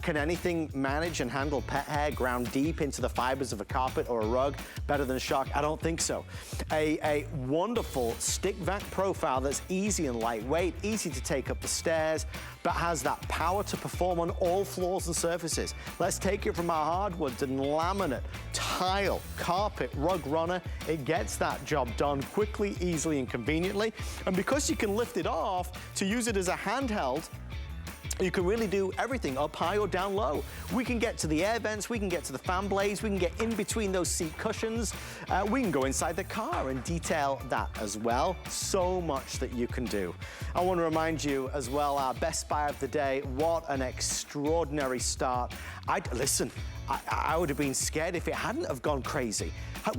Can anything manage and handle pet hair ground deep into the fibers of a carpet or a rug better than a Shark? I don't think so. A wonderful stick vac profile that's easy and lightweight, easy to take up the stairs, but has that power to perform on all floors and surfaces. Let's take it from our hardwoods and laminate, tile, carpet, rug runner. It gets that job done quickly, easily, and conveniently. And because you can lift it off to use it as a handheld, You can really do everything up high or down low. We can get to the air vents, we can get to the fan blades, we can get in between those seat cushions. We can go inside the car and detail that as well. So much that you can do. I want to remind you as well, our best buy of the day. What an extraordinary start. Listen, I would have been scared if it hadn't have gone crazy. Have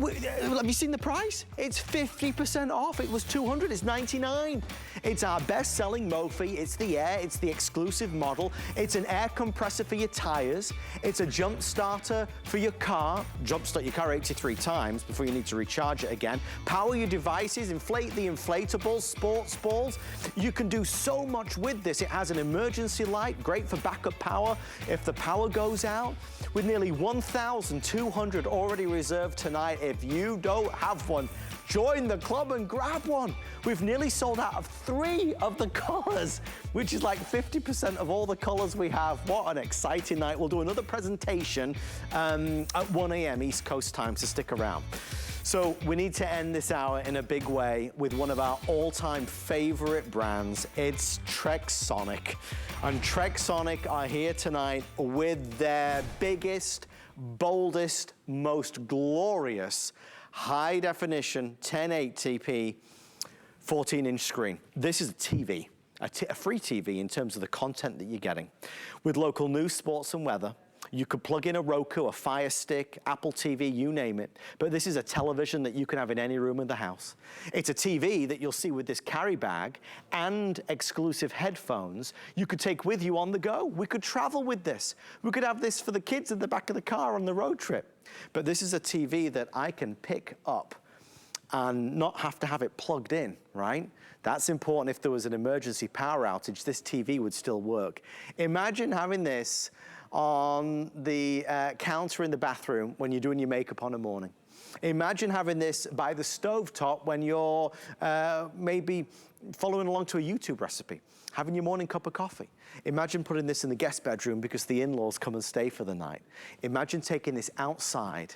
you seen the price? It's 50% off. It was $200, it's $99. It's our best-selling Mophie. It's the Air, it's the exclusive model. It's an air compressor for your tires. It's a jump starter for your car. Jump start your car 83 times before you need to recharge it again. Power your devices, inflate the inflatables, sports balls. You can do so much with this. It has an emergency light, great for backup power if the power goes out. With nearly 1,200 already reserved tonight, if you don't have one, join the club and grab one. We've nearly sold out of 3 of the colors, which is like 50% of all the colors we have. What an exciting night. We'll do another presentation at 1 a.m. East Coast time, so stick around. So we need to end this hour in a big way with one of our all-time favorite brands. It's Trexonic. And Trexonic are here tonight with their biggest, boldest, most glorious high-definition 1080p 14-inch screen. This is a TV, a free TV in terms of the content that you're getting. With local news, sports, and weather. You could plug in a Roku, a Fire Stick, Apple TV, you name it. But this is a television that you can have in any room in the house. It's a TV that you'll see with this carry bag and exclusive headphones you could take with you on the go. We could travel with this. We could have this for the kids in the back of the car on the road trip. But this is a TV that I can pick up and not have to have it plugged in, right? That's important. If there was an emergency power outage, this TV would still work. Imagine having this on the counter in the bathroom when you're doing your makeup on a morning. Imagine having this by the stovetop when you're maybe following along to a YouTube recipe, having your morning cup of coffee. Imagine putting this in the guest bedroom because the in-laws come and stay for the night. Imagine taking this outside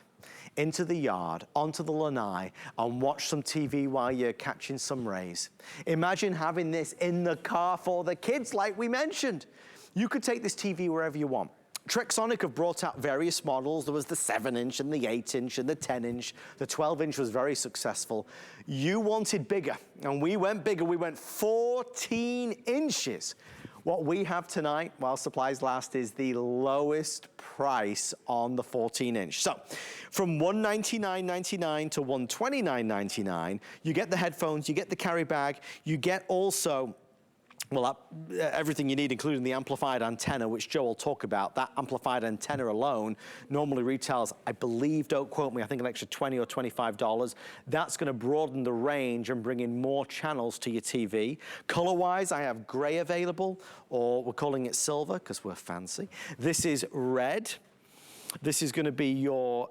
into the yard, onto the lanai, and watch some TV while you're catching some rays. Imagine having this in the car for the kids like we mentioned. You could take this TV wherever you want. Trexonic have brought out various models. There was the 7-inch and the 8-inch and the 10-inch. The 12-inch was very successful. You wanted bigger, and we went bigger. We went 14 inches. What we have tonight, while supplies last, is the lowest price on the 14-inch. So from $199.99 to $129.99, you get the headphones, you get the carry bag, you get also everything you need, including the amplified antenna, which Joe will talk about. That amplified antenna alone normally retails, I believe, don't quote me, I think an extra $20 or $25. That's gonna broaden the range and bring in more channels to your TV. Color-wise, I have gray available, or we're calling it silver, because we're fancy. This is red. This is gonna be your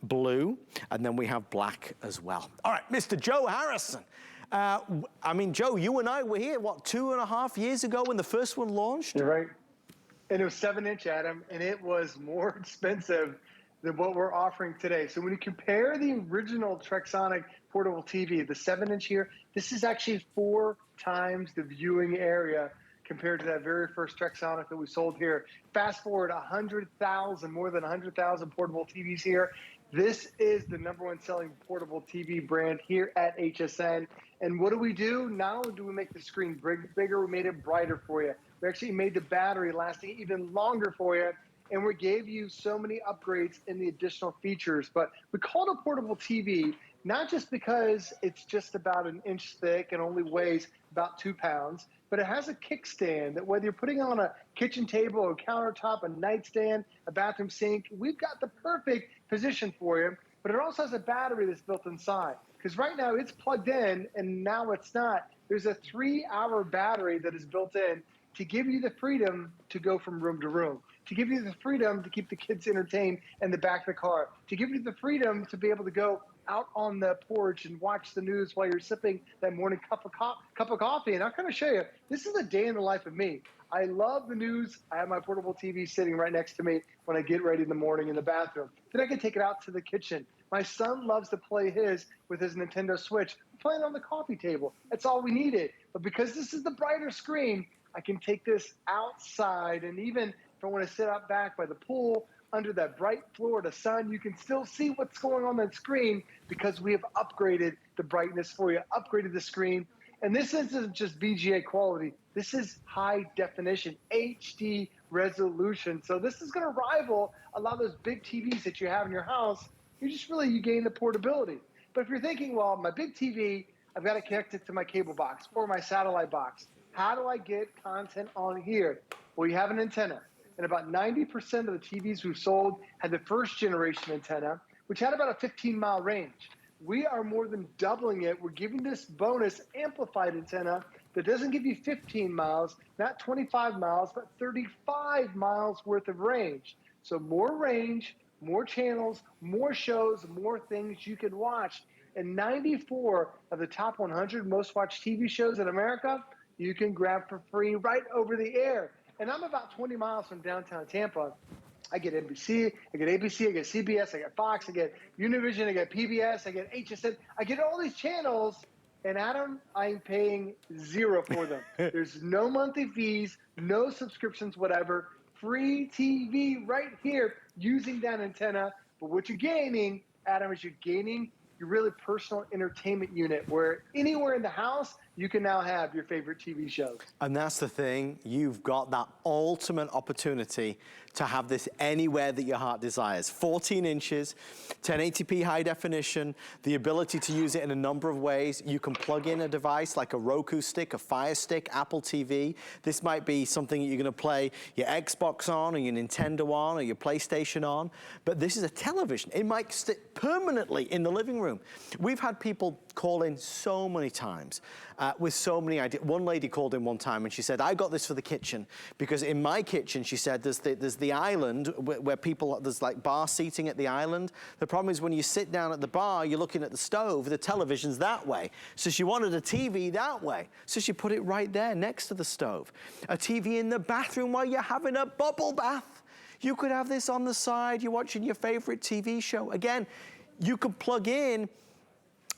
blue, and then we have black as well. All right, Mr. Joe Harrison. I mean, Joe, you and I were here, what, 2.5 years ago when the first one launched? You're right. And it was 7-inch, Adam, and it was more expensive than what we're offering today. So when you compare the original Trexonic portable TV, the 7-inch here, this is actually 4 times the viewing area compared to that very first Trexonic that we sold here. Fast forward 100,000, more than 100,000 portable TVs here. This is the #1 selling portable TV brand here at HSN. And what do? Not only do we make the screen bigger, we made it brighter for you. We actually made the battery lasting even longer for you. And we gave you so many upgrades in the additional features. But we call it a portable TV, not just because it's just about 1 inch thick and only weighs about 2 pounds, but it has a kickstand that whether you're putting on a kitchen table, a countertop, a nightstand, a bathroom sink, we've got the perfect position for you. But it also has a battery that's built inside. Because right now it's plugged in and now it's not. There's a 3-hour battery that is built in to give you the freedom to go from room to room, to give you the freedom to keep the kids entertained in the back of the car, to give you the freedom to be able to go out on the porch and watch the news while you're sipping that morning cup of coffee. And I'll kind of show you, this is a day in the life of me. I love the news. I have my portable TV sitting right next to me when I get ready in the morning in the bathroom. Then I can take it out to the kitchen. My son loves to play his with his Nintendo Switch. We're playing on the coffee table. That's all we needed. But because this is the brighter screen, I can take this outside, and even if I want to sit out back by the pool under that bright Florida sun, you can still see what's going on that screen because we have upgraded the brightness for you, upgraded the screen. And this isn't just VGA quality. This is high definition, HD resolution. So this is going to rival a lot of those big TVs that you have in your house. You gain the portability. But if you're thinking, well, my big TV, I've got to connect it to my cable box or my satellite box. How do I get content on here? Well, you have an antenna. And about 90% of the TVs we've sold had the first generation antenna, which had about a 15-mile range. We are more than doubling it. We're giving this bonus amplified antenna that doesn't give you 15 miles, not 25 miles, but 35 miles worth of range. So more range, more channels, more shows, more things you can watch. And 94 of the top 100 most watched TV shows in America, you can grab for free right over the air. And I'm about 20 miles from downtown Tampa. I get NBC, I get ABC, I get CBS, I get Fox, I get Univision, I get PBS, I get HSN. I get all these channels, and Adam, I'm paying zero for them. There's no monthly fees, no subscriptions, whatever. Free TV right here using that antenna. But what you're gaining, Adam, is you're gaining your really personal entertainment unit where anywhere in the house, you can now have your favorite TV shows. And that's the thing, you've got that ultimate opportunity to have this anywhere that your heart desires. 14 inches, 1080p high definition, the ability to use it in a number of ways. You can plug in a device like a Roku stick, a Fire Stick, Apple TV. This might be something that you're gonna play your Xbox on, or your Nintendo on, or your PlayStation on, but this is a television. It might sit permanently in the living room. We've had people call in so many times with so many ideas. One lady called in one time and she said, I got this for the kitchen because in my kitchen, she said, there's the island where people, there's like bar seating at the island. The problem is when you sit down at the bar, you're looking at the stove, the television's that way. So she wanted a TV that way. So she put it right there next to the stove. A TV in the bathroom while you're having a bubble bath. You could have this on the side, you're watching your favorite TV show. Again, you could plug in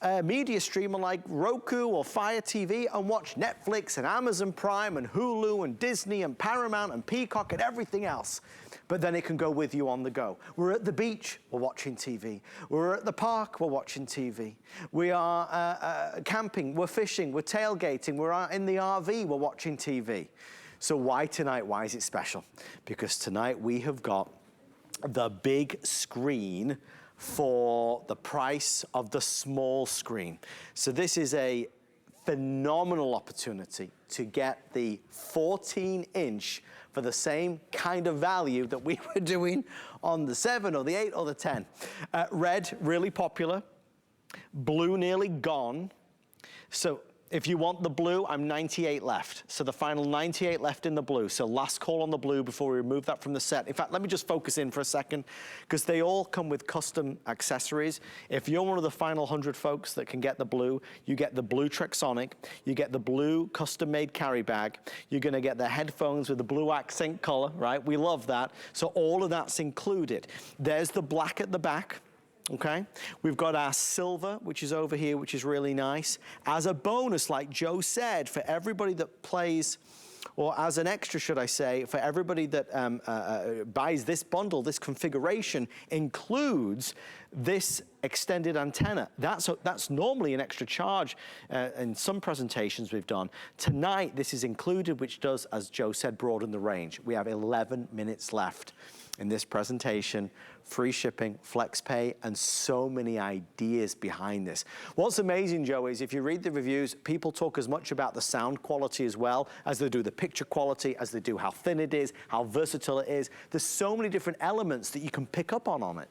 a media streamer like Roku or Fire TV and watch Netflix and Amazon Prime and Hulu and Disney and Paramount and Peacock and everything else. But then it can go with you on the go. We're at the beach, we're watching TV. We're at the park, we're watching TV. We are camping, we're fishing, we're tailgating, we're out in the RV, we're watching TV. So why tonight? Why is it special? Because tonight we have got the big screen for the price of the small screen. So this is a phenomenal opportunity to get the 14-inch for the same kind of value that we were doing on the 7 or the 8 or the 10. Red, really popular. Blue, nearly gone. So if you want the blue, I'm 98 left. So the final 98 left in the blue. So last call on the blue before we remove that from the set. In fact, let me just focus in for a second because they all come with custom accessories. If you're one of the final 100 folks that can get the blue, you get the blue Trexonic, you get the blue custom-made carry bag, you're gonna get the headphones with the blue accent color, right? We love that. So all of that's included. There's the black at the back. Okay, we've got our silver, which is over here, which is really nice. As a bonus, like Joe said, for everybody that plays, or as an extra, should I say, for everybody that buys this bundle, this configuration includes this extended antenna. That's normally an extra charge in some presentations we've done. Tonight, this is included, which does, as Joe said, broaden the range. We have 11 minutes left in this presentation. Free shipping, flex pay, and so many ideas behind this. What's amazing, Joe, is if you read the reviews, people talk as much about the sound quality as well as they do the picture quality, as they do how thin it is, how versatile it is. There's so many different elements that you can pick up on it.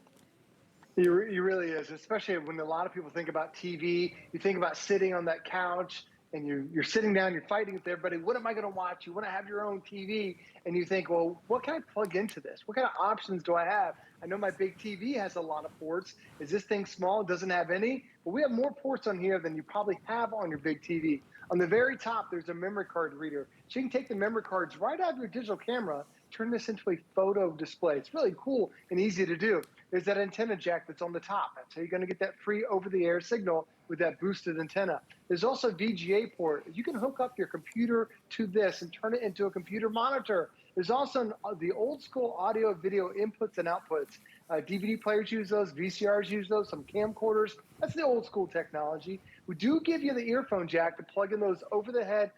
It really is, especially when a lot of people think about TV. You think about sitting on that couch and you're sitting down, you're fighting with everybody. What am I going to watch? You want to have your own TV, and you think, well, what can I plug into this? What kind of options do I have? I know my big TV has a lot of ports. Is this thing small? It doesn't have any? Well, we have more ports on here than you probably have on your big TV. On the very top, there's a memory card reader. So you can take the memory cards right out of your digital camera, turn this into a photo display. It's really cool and easy to do. There's that antenna jack that's on the top. That's how you're going to get that free over-the-air signal with that boosted antenna. There's also a VGA port. You can hook up your computer to this and turn it into a computer monitor. There's also the old school audio video inputs and outputs. DVD players use those, VCRs use those, some camcorders. That's the old school technology. We do give you the earphone jack to plug in those over-the-head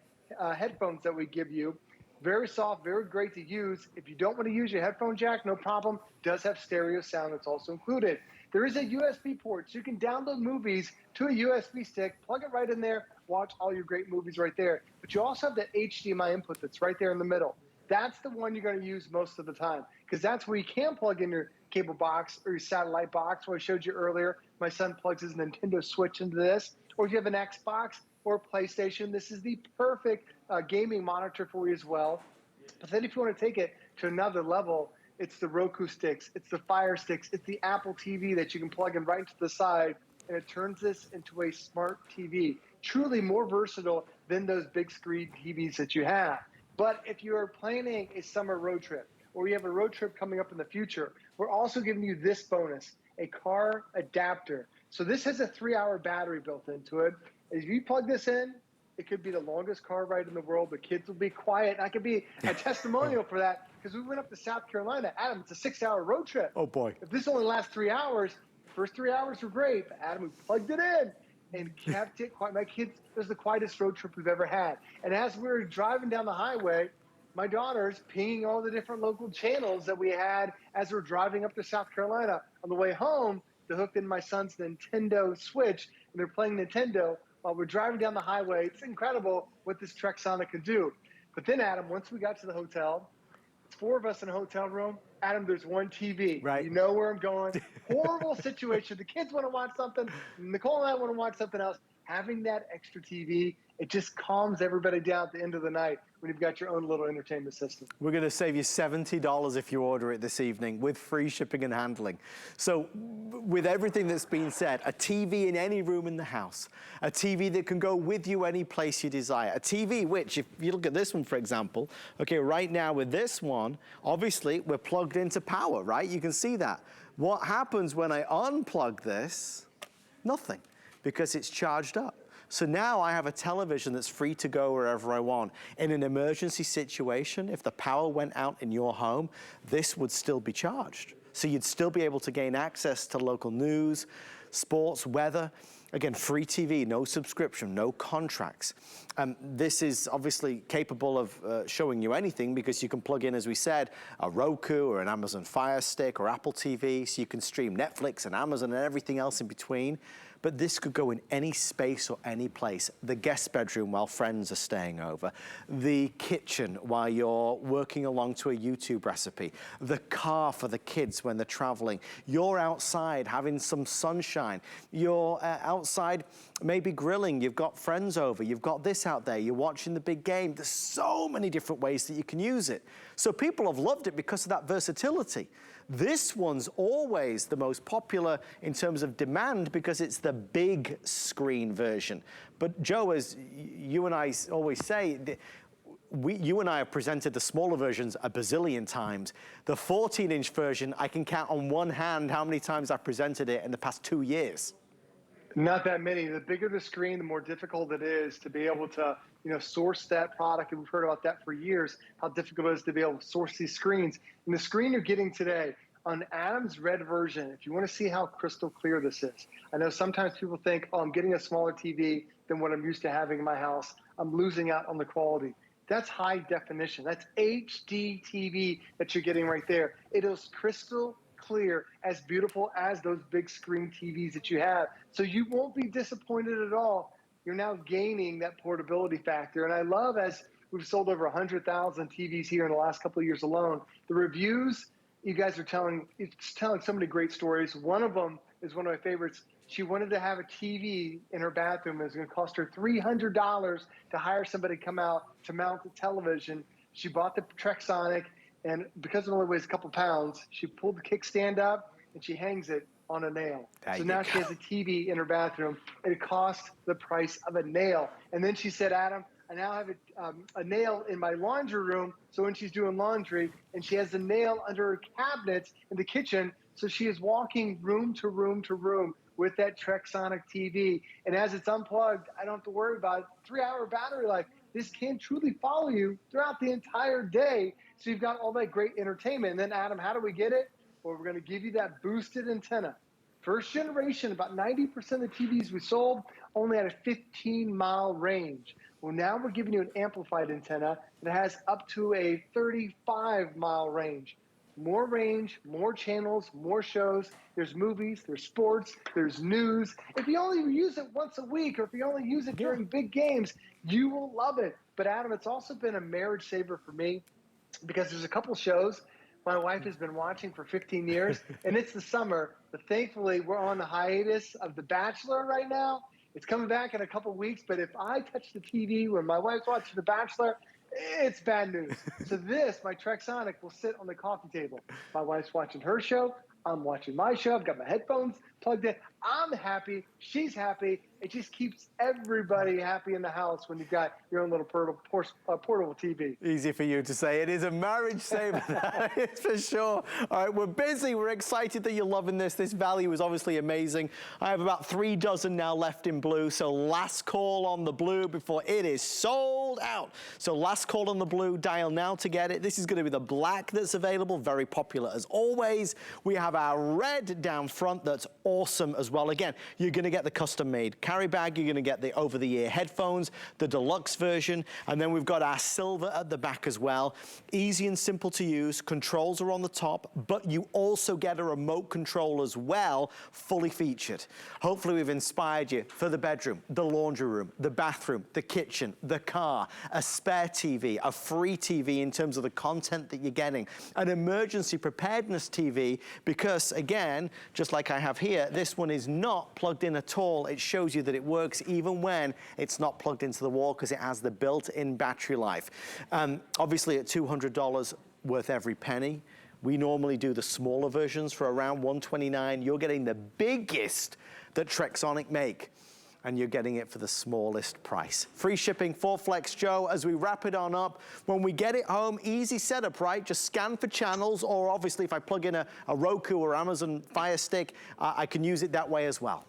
headphones that we give you. Very soft, very great to use. If you don't want to use your headphone jack, no problem. It does have stereo sound that's also included. There is a USB port, so you can download movies to a USB stick, plug it right in there, watch all your great movies right there. But you also have that HDMI input that's right there in the middle. That's the one you're going to use most of the time, because that's where you can plug in your cable box or your satellite box. What I showed you earlier, my son plugs his Nintendo Switch into this. Or if you have an Xbox or PlayStation, this is the perfect gaming monitor for you as well. But then if you want to take it to another level, it's the Roku sticks, it's the Fire sticks, it's the Apple TV that you can plug in right to the side, and it turns this into a smart TV. Truly more versatile than those big screen TVs that you have. But if you are planning a summer road trip, or you have a road trip coming up in the future, we're also giving you this bonus, a car adapter. So this has a 3-hour battery built into it. If you plug this in, it could be the longest car ride in the world. The kids will be quiet. I could be a testimonial for that, because we went up to South Carolina. Adam, it's a 6-hour road trip. Oh, boy. If this only lasts 3 hours, the first 3 hours were great. But Adam, we plugged it in and kept it quiet. My kids, it was the quietest road trip we've ever had. And as we were driving down the highway, my daughter's pinging all the different local channels that we had as we're driving up to South Carolina. On the way home, they hooked in my son's Nintendo Switch, and they're playing Nintendo while we're driving down the highway. It's incredible what this Trexonic can do. But then, Adam, once we got to the hotel, it's 4 of us in a hotel room. Adam, there's one TV. Right. You know where I'm going. Horrible situation. The kids want to watch something. Nicole and I want to watch something else. Having that extra TV, it just calms everybody down at the end of the night when you've got your own little entertainment system. We're going to save you $70 if you order it this evening with free shipping and handling. So with everything that's been said, a TV in any room in the house, a TV that can go with you any place you desire, a TV which, if you look at this one, for example, okay, right now with this one, obviously we're plugged into power, right? You can see that. What happens when I unplug this? Nothing, because it's charged up. So now I have a television that's free to go wherever I want. In an emergency situation, if the power went out in your home, this would still be charged. So you'd still be able to gain access to local news, sports, weather. Again, free TV, no subscription, no contracts. This is obviously capable of showing you anything, because you can plug in, as we said, a Roku or an Amazon Fire Stick or Apple TV, so you can stream Netflix and Amazon and everything else in between. But this could go in any space or any place. The guest bedroom while friends are staying over, the kitchen while you're working along to a YouTube recipe, the car for the kids when they're traveling. You're outside having some sunshine. You're outside maybe grilling. You've got friends over. You've got this out there. You're watching the big game. There's so many different ways that you can use it. So people have loved it because of that versatility. This one's always the most popular in terms of demand because it's the big screen version. But Joe, as you and I always say, you and I have presented the smaller versions a bazillion times. The 14-inch version, I can count on one hand how many times I've presented it in the past 2 years. Not that many. The bigger the screen, the more difficult it is to be able to, source that product. And we've heard about that for years, how difficult it is to be able to source these screens. And the screen you're getting today on Adam's red version, if you want to see how crystal clear this is. I know sometimes people think, oh, I'm getting a smaller TV than what I'm used to having in my house. I'm losing out on the quality. That's high definition. That's HD TV that you're getting right there. It is crystal clear, as beautiful as those big screen TVs that you have. So you won't be disappointed at all. You're now gaining that portability factor. And I love, as we've sold over 100,000 TVs here in the last couple of years alone, the reviews you guys are telling, it's telling so many great stories. One of them is one of my favorites. She wanted to have a TV in her bathroom. It was going to cost her $300 to hire somebody to come out to mount the television. She bought the Trexonic, and because it only weighs a couple pounds, she pulled the kickstand up and she hangs it on a nail. So now she has a TV in her bathroom, and it costs the price of a nail. And then she said, Adam, I now have a nail in my laundry room, so when she's doing laundry, and she has a nail under her cabinets in the kitchen, so she is walking room to room to room with that Trexonic TV. And as it's unplugged, I don't have to worry about 3-hour battery life. This can truly follow you throughout the entire day, so you've got all that great entertainment. And then, Adam, how do we get it? Well, we're going to give you that boosted antenna. First generation, about 90% of the TVs we sold only had a 15-mile range. Well, now we're giving you an amplified antenna that has up to a 35-mile range. More range, more channels, more shows. There's movies, there's sports, there's news. If you only use it once a week, or if you only use it during big games, you will love it. But Adam, it's also been a marriage saver for me, because there's a couple shows my wife has been watching for 15 years, and it's the summer, but thankfully we're on the hiatus of The Bachelor right now. It's coming back in a couple weeks, but if I touch the TV when my wife's watching The Bachelor, it's bad news. So this, my Trexonic, will sit on the coffee table. My wife's watching her show. I'm watching my show. I've got my headphones plugged in. I'm happy. She's happy. It just keeps everybody happy in the house when you've got your own little portable TV. Easy for you to say. It is a marriage saver, that is for sure. All right, we're busy. We're excited that you're loving this. This value is obviously amazing. I have about 3 dozen now left in blue, so last call on the blue before it is sold out. So last call on the blue, dial now to get it. This is going to be the black that's available, very popular as always. We have our red down front that's awesome as well. Again, you're going to get the custom-made carry bag, you're going to get the over-the-ear headphones, the deluxe version, and then we've got our silver at the back as well. Easy and simple to use, controls are on the top, but you also get a remote control as well, fully featured. Hopefully we've inspired you for the bedroom, the laundry room, the bathroom, the kitchen, the car, a spare TV, a free TV in terms of the content that you're getting, an emergency preparedness TV, because again, just like I have here, this one is not plugged in at all. It shows you that it works even when it's not plugged into the wall, because it has the built-in battery life. Obviously at $200 worth every penny. We normally do the smaller versions for around $129. You're getting the biggest that Trexonic make, and you're getting it for the smallest price. Free shipping for Flex Joe as we wrap it on up. When we get it home, easy setup, right? Just scan for channels, or obviously if I plug in a Roku or Amazon Fire Stick, I can use it that way as well.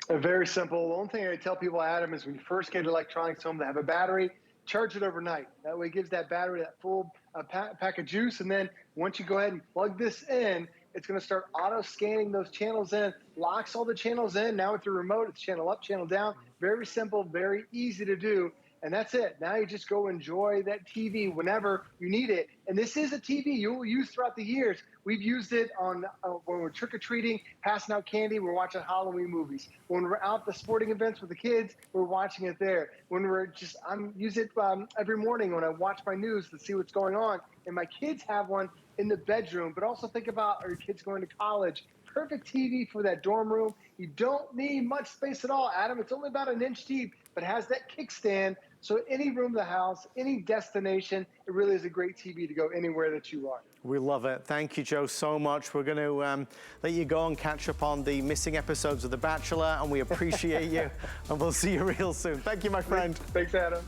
Very simple. The only thing I tell people, Adam, is when you first get electronics home to have a battery, charge it overnight. That way it gives that battery that full pack of juice, and then once you go ahead and plug this in, it's going to start auto-scanning those channels in, locks all the channels in. Now with your remote, it's channel up, channel down. Very simple, very easy to do. And that's it. Now you just go enjoy that TV whenever you need it. And this is a TV you will use throughout the years. We've used it on when we're trick-or-treating, passing out candy, we're watching Halloween movies. When we're out at the sporting events with the kids, we're watching it there. When we're just, I use it every morning when I watch my news to see what's going on. And my kids have one in the bedroom, but also think about our kids going to college. Perfect TV for that dorm room. You don't need much space at all, Adam. It's only about 1 inch deep, but has that kickstand. So any room of the house, any destination, it really is a great TV to go anywhere that you are. We love it. Thank you, Joe, so much. We're going to let you go and catch up on the missing episodes of The Bachelor, and we appreciate you, and we'll see you real soon. Thank you, my friend. Thanks, Adam.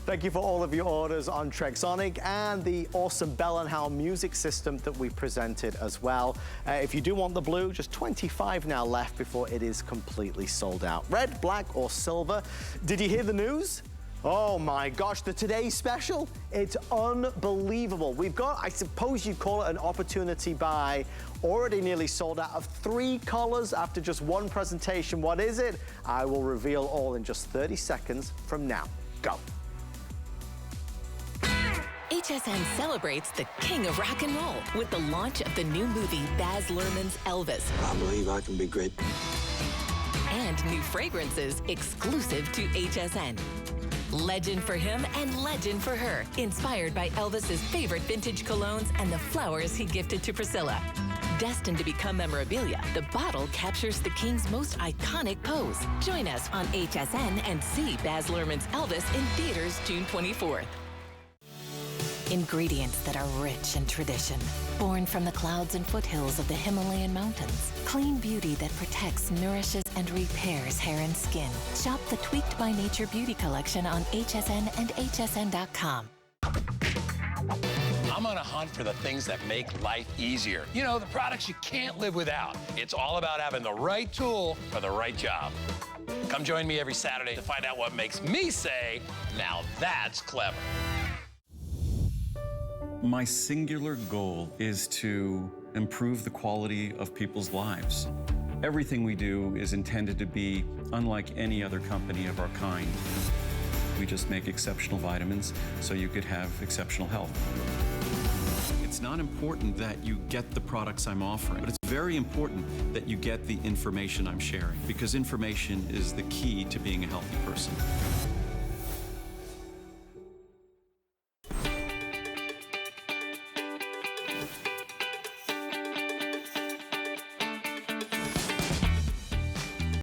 Thank you for all of your orders on Trexonic and the awesome Bell & Howell music system that we presented as well. If you do want the blue, just 25 now left before it is completely sold out. Red, black, or silver. Did you hear the news? Oh my gosh, the Today Special, it's unbelievable. We've got, I suppose you'd call it an opportunity buy, already nearly sold out of 3 colors after just 1 presentation. What is it? I will reveal all in just 30 seconds from now. Go. HSN celebrates the king of rock and roll with the launch of the new movie Baz Luhrmann's Elvis. I believe I can be great. And new fragrances exclusive to HSN. Legend for him and legend for her, inspired by Elvis's favorite vintage colognes and the flowers he gifted to Priscilla. Destined to become memorabilia, the bottle captures the king's most iconic pose. Join us on HSN and see Baz Luhrmann's Elvis in theaters June 24th. Ingredients that are rich in tradition. Born from the clouds and foothills of the Himalayan mountains. Clean beauty that protects, nourishes, and repairs hair and skin. Shop the Tweaked by Nature Beauty Collection on HSN and hsn.com. I'm on a hunt for the things that make life easier. You know, the products you can't live without. It's all about having the right tool for the right job. Come join me every Saturday to find out what makes me say, now that's clever. My singular goal is to improve the quality of people's lives. Everything we do is intended to be unlike any other company of our kind. We just make exceptional vitamins so you could have exceptional health. It's not important that you get the products I'm offering, but it's very important that you get the information I'm sharing, because information is the key to being a healthy person.